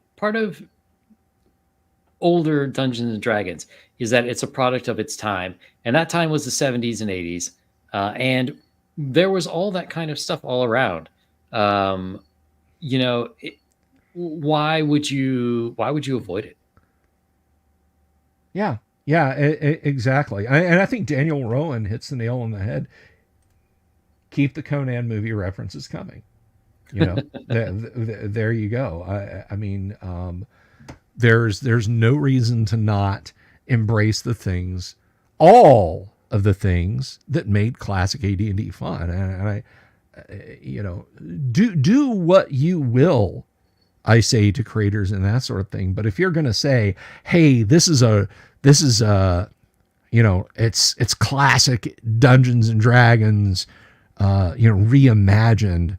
older Dungeons and Dragons is that it's a product of its time, and that time was the 70s and 80s, and there was all that kind of stuff all around. Why would you avoid it? Yeah, exactly. And I think Daniel Rowan hits the nail on the head. Keep the Conan movie references coming. There you go. I mean, there's no reason to not embrace the things, all of the things that made classic AD&D fun. And I do what you will, I say to creators and that sort of thing. But if you're going to say, hey, this is it's classic Dungeons and Dragons, reimagined,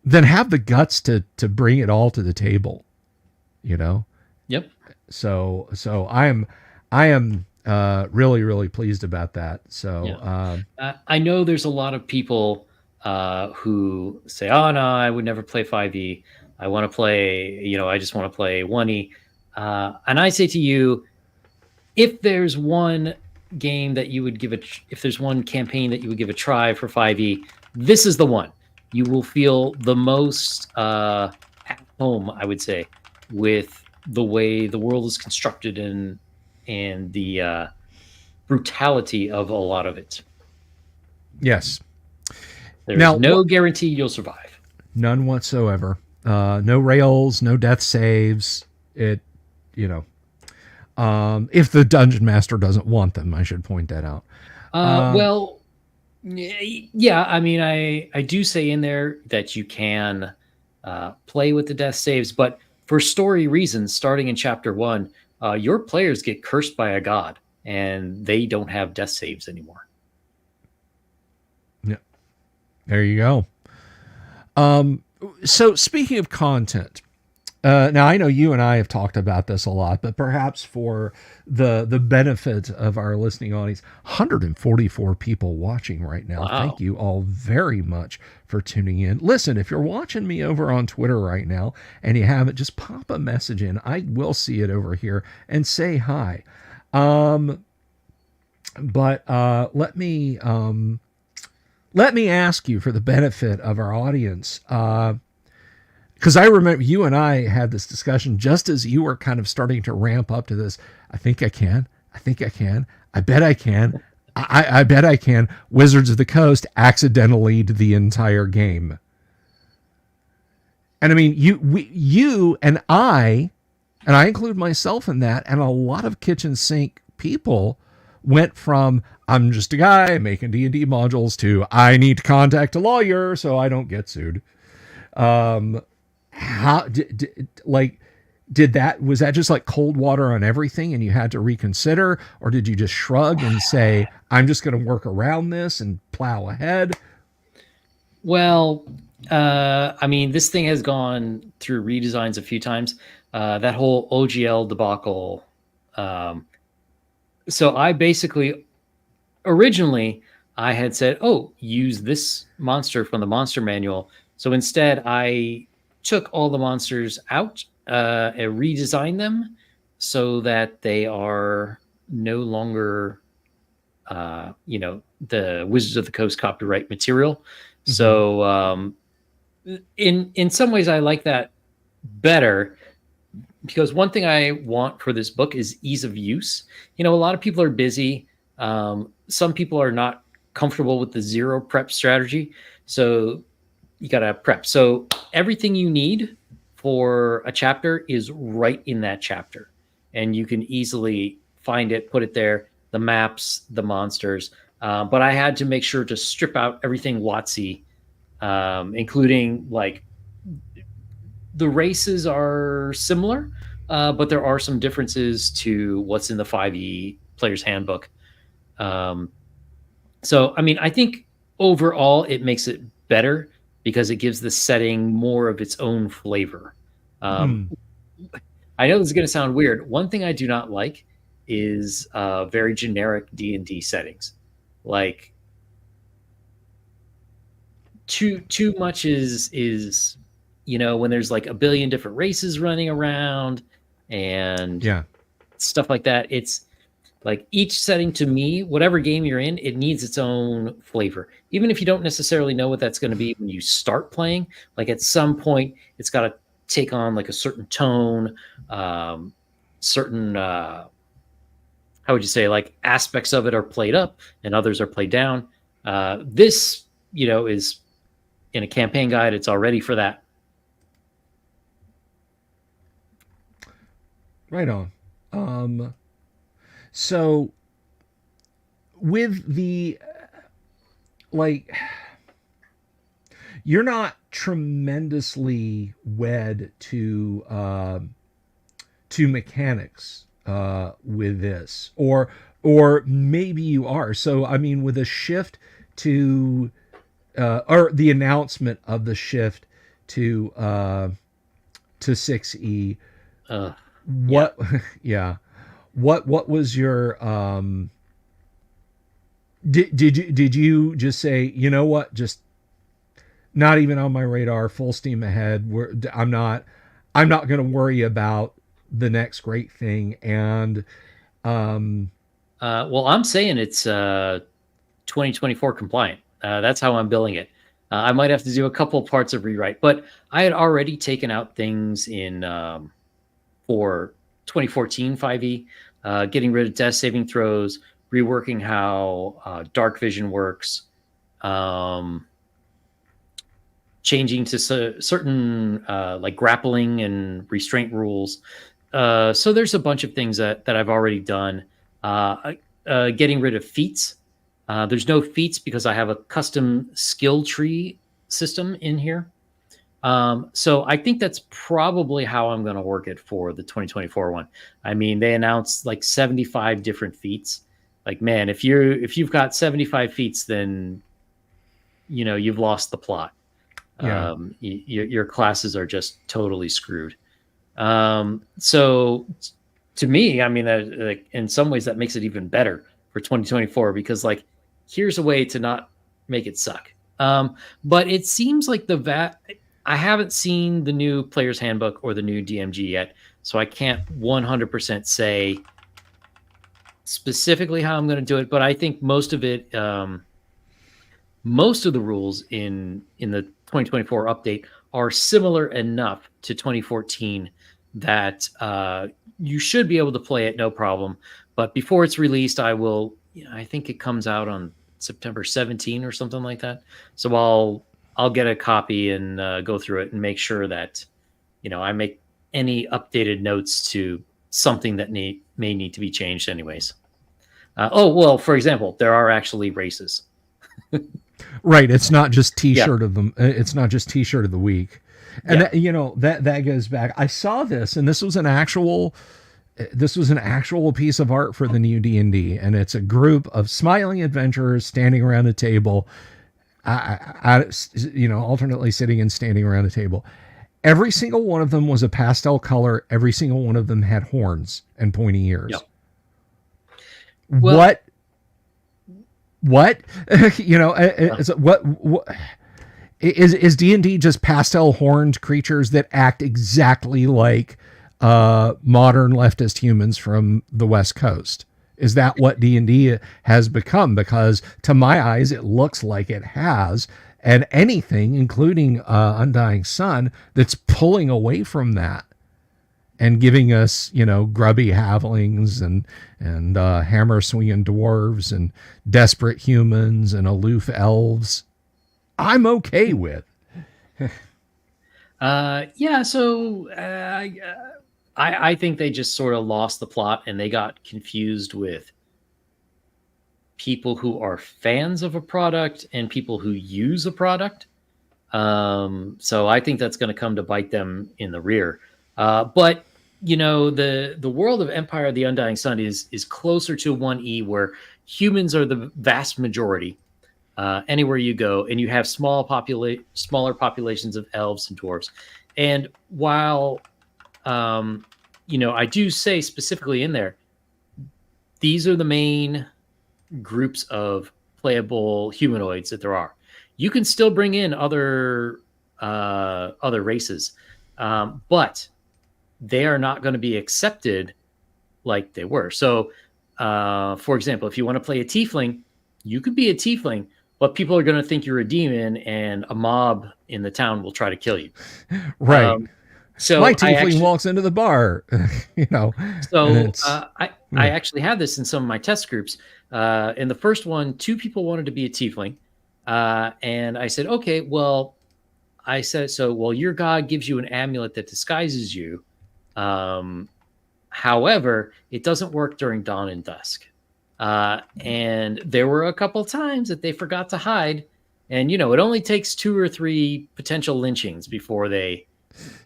then have the guts to bring it all to the table, Yep. So I am really, really pleased about that. So, yeah. I know there's a lot of people who say, oh no, I would never play 5e. I want to play, I just want to play 1e. And I say to you, if there's one game that you would give if there's one campaign that you would give a try for 5e, this is the one. You will feel the most at home, I would say, with the way the world is constructed and the brutality of a lot of it. Yes. There's no guarantee you'll survive. None whatsoever. No rails, no death saves. If the Dungeon Master doesn't want them, I should point that out. Well, yeah, I mean, I do say in there that you can play with the death saves, but for story reasons, starting in chapter 1, your players get cursed by a god, and they don't have death saves anymore. Yeah, there you go. So speaking of content, Now I know you and I have talked about this a lot, but perhaps for the benefit of our listening audience, 144 people watching right now. Thank Wow. you all very much for tuning in. Listen, if you're watching me over on Twitter right now and you haven't, just pop a message in. I will see it over here and say hi. But let me ask you for the benefit of our audience. Because I remember you and I had this discussion just as you were kind of starting to ramp up to this. I think I can. I think I can. I bet I can. I bet I can. Wizards of the Coast accidentally the entire game. And I mean, you and I include myself in that, and a lot of kitchen sink people went from I'm just a guy making D&D modules to I need to contact a lawyer so I don't get sued. How did that, was that just like cold water on everything and you had to reconsider, or did you just shrug and say I'm just going to work around this and plow ahead? Well, I mean, this thing has gone through redesigns a few times. That whole OGL debacle. So I basically, originally, I had said, oh, use this monster from the monster manual. So instead, I took all the monsters out and redesigned them so that they are no longer, the Wizards of the Coast copyright material. Mm-hmm. So in some ways, I like that better, because one thing I want for this book is ease of use. A lot of people are busy. Some people are not comfortable with the zero prep strategy. So you got to prep. So everything you need for a chapter is right in that chapter. And you can easily find it, put it there, the maps, the monsters. But I had to make sure to strip out everything WotC, including like the races are similar, but there are some differences to what's in the 5e Player's Handbook. So, I mean, I think overall it makes it better because it gives the setting more of its own flavor. I know this is going to sound weird. One thing I do not like is very generic D&D settings. Like too much is when there's like a billion different races running around and stuff like that. It's like each setting, to me, whatever game you're in, it needs its own flavor. Even if you don't necessarily know what that's going to be when you start playing, like at some point it's got to take on like a certain tone, certain, how would you say, like aspects of it are played up and others are played down. This, is in a campaign guide. It's already for that. Right on. So with the, you're not tremendously wed to mechanics with this, or maybe you are. So I mean, with a shift to or the announcement of the shift to 6e, what what was your did you just say, you know what, just not even on my radar, full steam ahead, I'm not going to worry about the next great thing? And well, I'm saying it's 2024 compliant. That's how I'm billing it. I might have to do a couple parts of rewrite, but I had already taken out things in for 2014 5e, getting rid of death saving throws, reworking how dark vision works, changing to certain like grappling and restraint rules. So there's a bunch of things that I've already done. Getting rid of feats. There's no feats because I have a custom skill tree system in here. So I think that's probably how I'm going to work it for the 2024 one. I mean, they announced like 75 different feats. Like, man, if you've got 75 feats, then you've lost the plot. Your classes are just totally screwed. So to me, I mean, like, in some ways that makes it even better for 2024 because like here's a way to not make it suck. But it seems like I haven't seen the new player's handbook or the new DMG yet, so I can't 100% say specifically how I'm going to do it. But I think most of it, most of the rules in the 2024 update are similar enough to 2014 that you should be able to play it no problem. But before it's released, I think it comes out on September 17 or something like that. So I'll get a copy and go through it and make sure that I make any updated notes to something that may need to be changed anyways. For example, there are actually races. Right. It's not just T-shirt of them. It's not just T-shirt of the week. And that goes back. I saw this, and this was an actual piece of art for the new D&D, and it's a group of smiling adventurers standing around a table, alternately sitting and standing around a table. Every single one of them was a pastel color. Every single one of them had horns and pointy ears. Yep. Well, what is D&D just pastel horned creatures that act exactly like modern leftist humans from the West Coast? Is that what D&D has become? Because to my eyes, it looks like it has. And anything, including Undying Sun, that's pulling away from that and giving us, grubby halflings and hammer swinging dwarves and desperate humans and aloof elves, I'm okay with. I think they just sort of lost the plot and they got confused with people who are fans of a product and people who use a product. So I think that's going to come to bite them in the rear. But the world of Empire of the Undying Sun is closer to 1E, where humans are the vast majority anywhere you go, and you have smaller populations of elves and dwarves. And while I do say specifically in there, these are the main groups of playable humanoids that there are. You can still bring in other races, but they are not going to be accepted like they were. So, for example, if you want to play a tiefling, you could be a tiefling, but people are going to think you're a demon, and a mob in the town will try to kill you. Right. So my tiefling walks into the bar, So I actually had this in some of my test groups. In the first one, 2 people wanted to be a tiefling. And I said, okay, well, your god gives you an amulet that disguises you. However, it doesn't work during dawn and dusk. And there were a couple times that they forgot to hide. And, it only takes 2 or 3 potential lynchings before they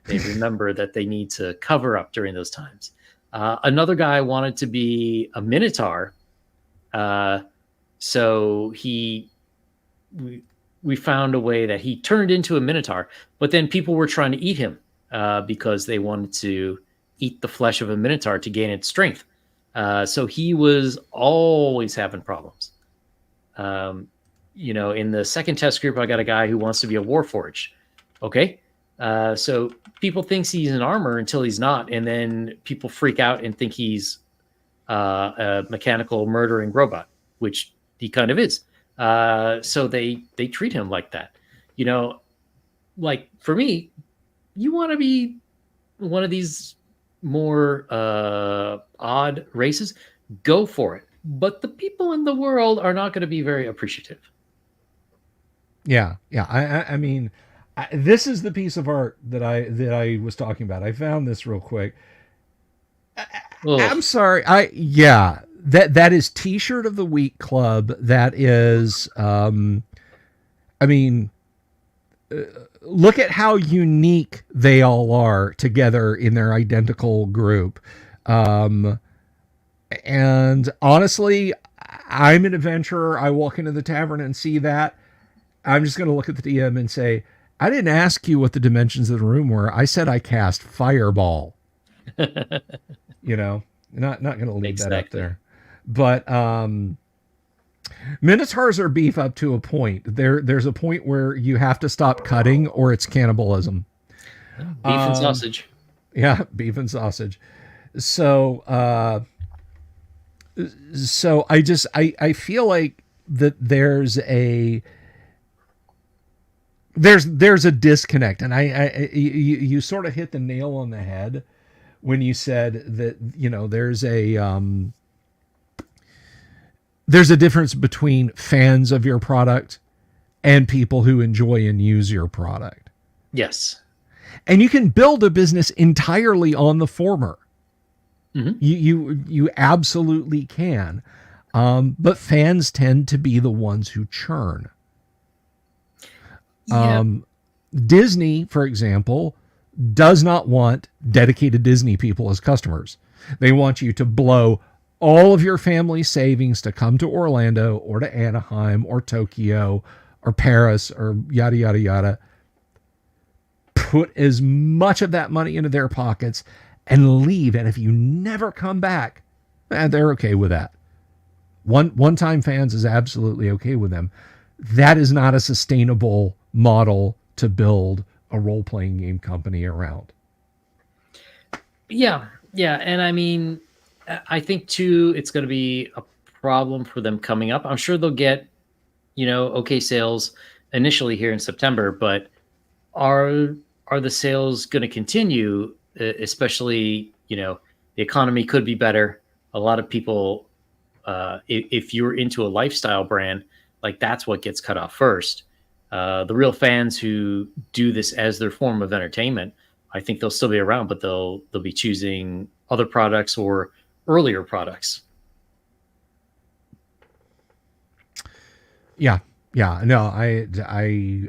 remember that they need to cover up during those times. Another guy wanted to be a minotaur. So we found a way that he turned into a minotaur, but then people were trying to eat him because they wanted to eat the flesh of a minotaur to gain its strength. So he was always having problems. In the second test group, I got a guy who wants to be a warforged. Okay. So people think he's in armor until he's not. And then people freak out and think he's a mechanical murdering robot, which he kind of is. So they treat him like that. Like for me, you want to be one of these more odd races, go for it. But the people in the world are not going to be very appreciative. Yeah. I mean, this is the piece of art that I was talking about. I found this real quick. I'm sorry. That is T-shirt of the week club. That is, look at how unique they all are together in their identical group. And honestly, I'm an adventurer. I walk into the tavern and see that. I'm just going to look at the DM and say, I didn't ask you what the dimensions of the room were. I said I cast Fireball You know, not going to leave that up Exactly. there. But Minotaurs are beef up to a point. There's a point where you have to stop cutting or it's cannibalism. Beef and sausage. Yeah, beef and sausage. So so I feel like that there's a disconnect, and you sort of hit the nail on the head when you said that, you know, there's a difference between fans of your product and people who enjoy and use your product. Yes. And you can build a business entirely on the former. Hmm. You absolutely can. But fans tend to be the ones who churn. Yeah. Disney, for example, does not want dedicated Disney people as customers. They want you to blow all of your family savings to come to Orlando or to Anaheim or Tokyo or Paris or yada, yada, yada. Put as much of that money into their pockets and leave. And if you never come back, they're okay with that. One time fans is absolutely okay with them. That is not a sustainable model to build a role playing game company around. Yeah. Yeah. And I mean, I think too, it's going to be a problem for them coming up. I'm sure they'll get, okay sales initially here in September, but are are the sales going to continue? Especially, the economy could be better. A lot of people, if you're into a lifestyle brand, like that's what gets cut off first. The real fans who do this as their form of entertainment, I think they'll still be around, but they'll be choosing other products or earlier products. Yeah, yeah, no, I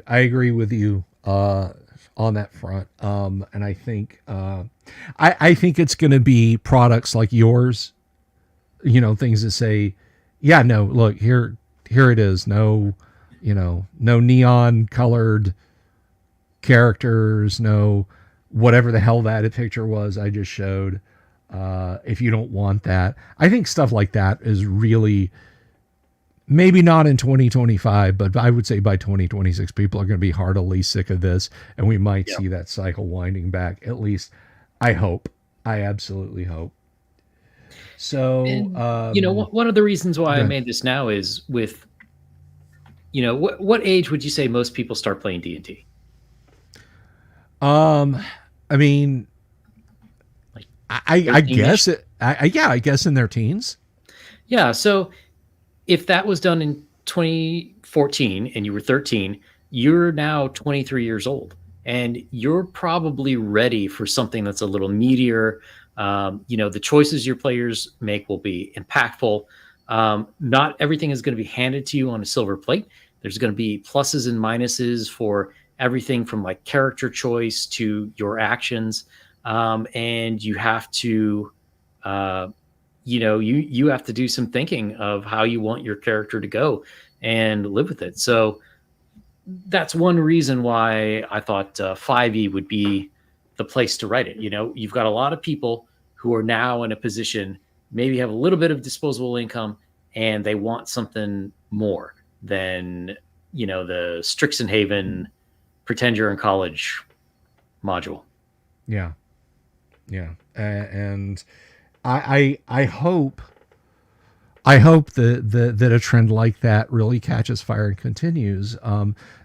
agree with you on that front. And I think I think it's going to be products like yours, you know, things that say, yeah, no, look here it is, no, you know, no neon colored characters, no whatever the hell that picture was I just showed. If you don't want that, I think stuff like that is really, maybe not in 2025, but I would say by 2026, people are going to be heartily sick of this, and we might Yeah. see that cycle winding back. At least, I hope. I absolutely hope. So, And one of the reasons why I good. made this now is with what age would you say most people start playing D&D? Um, I mean, Like I 13ish? guess it. Yeah, I guess in their teens. Yeah. So if that was done in 2014 and you were 13, you're now 23 years old and you're probably ready for something that's a little meatier. The choices your players make will be impactful. Not everything is going to be handed to you on a silver plate. There's going to be pluses and minuses for everything from like character choice to your actions. And you have to, uh, you have to do some thinking of how you want your character to go and live with it. So that's one reason why I thought 5e would be the place to write it. You've got a lot of people who are now in a position, maybe have a little bit of disposable income, and they want something more than the Strixenhaven pretend you're in college module. Yeah, yeah, and I hope. I hope that a trend like that really catches fire and continues.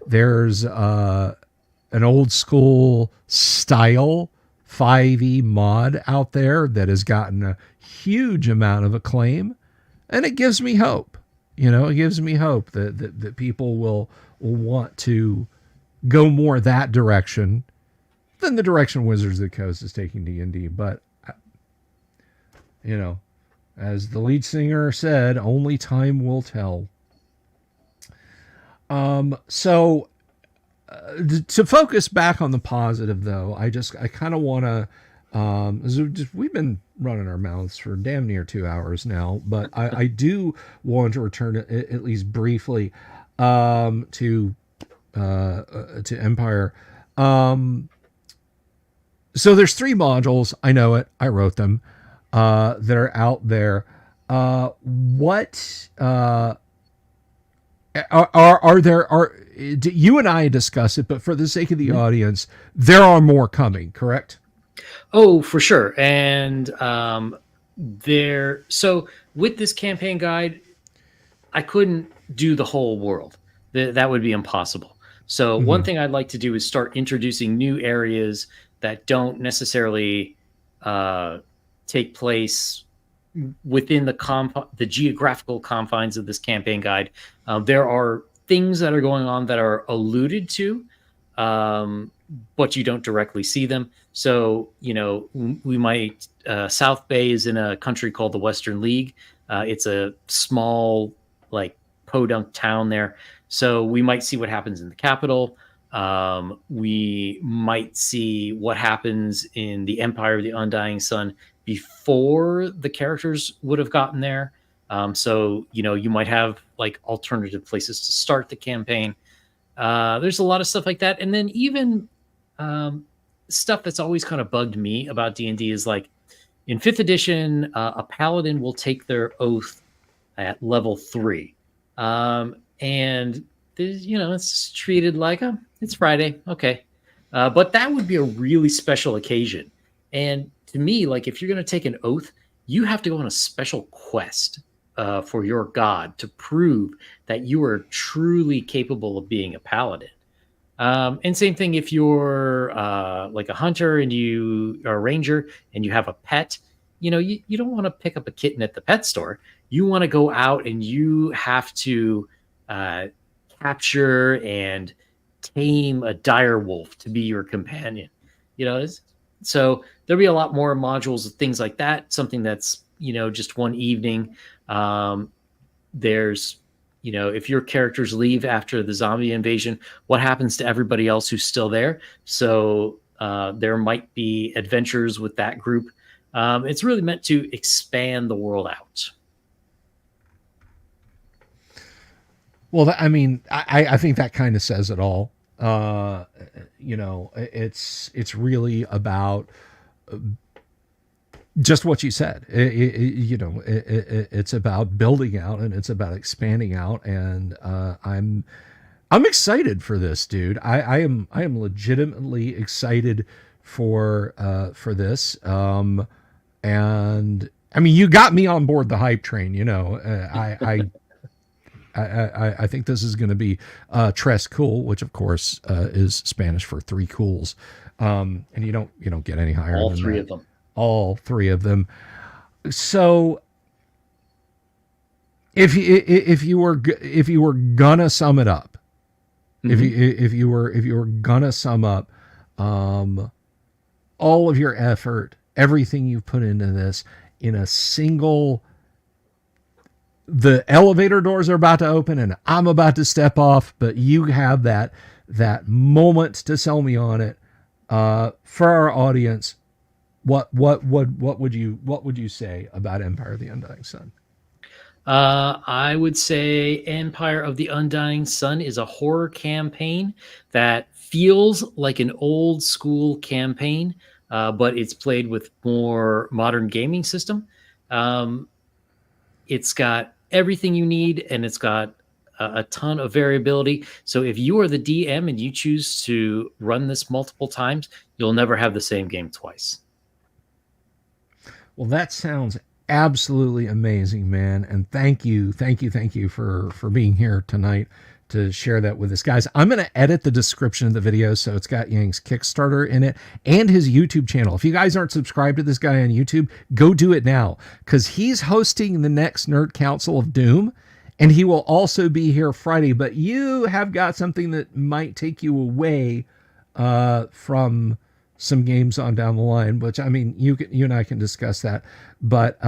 There's an old school style 5e mod out there that has gotten a huge amount of acclaim, and it gives me hope. You know, it gives me hope that people will want to go more that direction than the direction Wizards of the Coast is taking D&D. But, you know, as the lead singer said, only time will tell. So to focus back on the positive, though, I kind of want to. We've been running our mouths for damn near 2 hours now, but I do want to return at least briefly to, to Empire. So there's 3 modules. I know it. I wrote them. That are out there. What are there are you and I discuss it, but for the sake of the audience, there are more coming, correct? Oh, for sure. And so with this campaign guide, I couldn't do the whole world. That would be impossible. So one thing I'd like to do is start introducing new areas that don't necessarily take place within the geographical confines of this campaign guide. There are things that are going on that are alluded to, but you don't directly see them. So, we might, South Bay is in a country called the Western League. It's a small, like, podunk town there. So we might see what happens in the capital. We might see what happens in the Empire of the Undying Sun before the characters would have gotten there. So, you might have like alternative places to start the campaign. There's a lot of stuff like that. And then even stuff that's always kind of bugged me about D&D is like in 5th edition, a paladin will take their oath at level 3. And it's treated like, it's Friday. Okay. But that would be a really special occasion. And to me, like, if you're going to take an oath, you have to go on a special quest for your god to prove that you are truly capable of being a paladin. And same thing if you're like a hunter and you are a ranger and you have a pet, you don't want to pick up a kitten at the pet store. You want to go out and you have to capture and tame a dire wolf to be your companion. So there'll be a lot more modules of things like that. Something that's, just one evening. There's, if your characters leave after the zombie invasion, what happens to everybody else who's still there? So there might be adventures with that group. It's really meant to expand the world out. Well, I think that kind of says it all. It's really about just what you said. It's about building out and it's about expanding out, and I'm excited for this, dude. I am legitimately excited for this. And you got me on board the hype train. I think this is going to be tres cool, which of course is Spanish for 3 cools, and you don't get any higher. All than 3 that. of them. All 3 of them. So, if you were gonna sum it up, if you were gonna sum up all of your effort, everything you've put into this in a single. The elevator doors are about to open and I'm about to step off, but you have that moment to sell me on it. For our audience, what would you say about Empire of the Undying Sun? I would say Empire of the Undying Sun is a horror campaign that feels like an old school campaign, but it's played with more modern gaming system. It's got everything you need, and it's got a ton of variability. So if you are the DM and you choose to run this multiple times, you'll never have the same game twice. Well, that sounds absolutely amazing, man. And thank you for being here tonight to share that with us, guys. I'm going to edit the description of the video so it's got Yang's Kickstarter in it and his YouTube channel. If you guys aren't subscribed to this guy on YouTube, go do it now, because he's hosting the next Nerd Council of Doom, and he will also be here Friday. But you have got something that might take you away from some games on down the line, which you and I can discuss that. But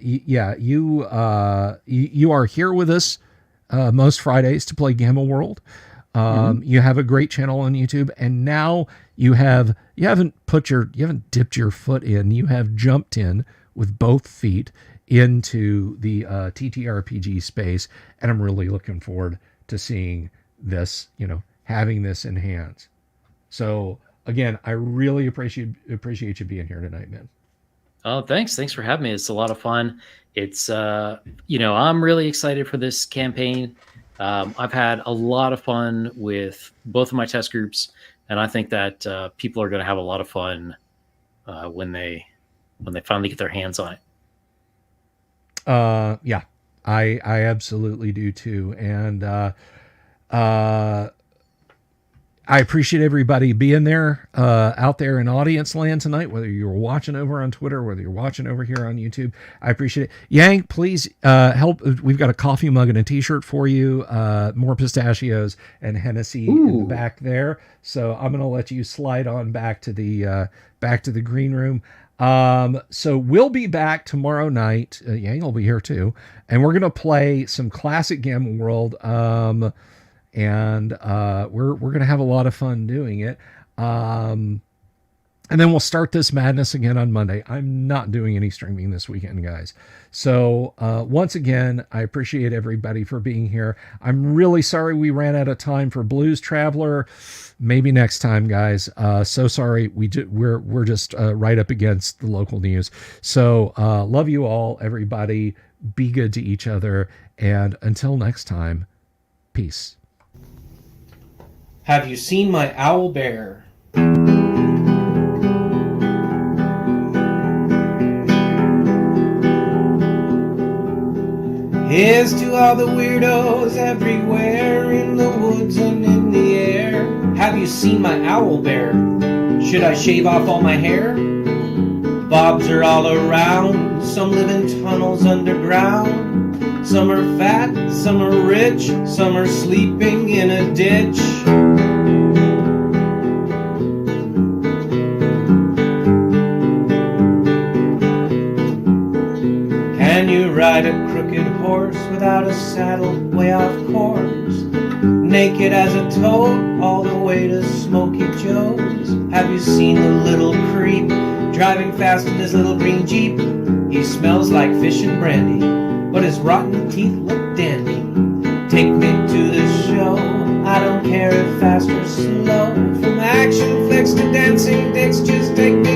yeah, you are here with us most Fridays to play Gamma World. You have a great channel on YouTube, and now you haven't dipped your foot in. You have jumped in with both feet into the TTRPG space, and I'm really looking forward to seeing this, having this in hands. So again, I really appreciate you being here tonight, man. Oh, thanks for having me. It's a lot of fun. It's I'm really excited for this campaign. I've had a lot of fun with both of my test groups, and I think that people are going to have a lot of fun when they finally get their hands on it. Yeah, I absolutely do too, and I appreciate everybody being there out there in audience land tonight, whether you're watching over on Twitter, whether you're watching over here on YouTube. I appreciate it. Yang, please help. We've got a coffee mug and a t-shirt for you, more pistachios and Hennessy in the back there. So I'm going to let you slide on back to the green room. So we'll be back tomorrow night. Yang will be here too. And we're going to play some classic Gamma World. And we're gonna have a lot of fun doing it, and then we'll start this madness again on Monday. I'm not doing any streaming this weekend, guys. So once again, I appreciate everybody for being here. I'm really sorry we ran out of time for Blues Traveler. Maybe next time, guys. So sorry, we're just right up against the local news. So love you all, everybody. Be good to each other, and until next time, peace. Have you seen my owl bear? Here's to all the weirdos everywhere, in the woods and in the air. Have you seen my owl bear? Should I shave off all my hair? Bobs are all around, some live in tunnels underground. Some are fat, some are rich, some are sleeping in a ditch. Can you ride a crooked horse without a saddle, way off course? Naked as a toad, all the way to Smoky Joe's. Have you seen the little creep driving fast in his little green Jeep? He smells like fish and brandy, but his rotten teeth look dandy. Take me to the show, I don't care if fast or slow. From action flicks to dancing dicks, just take me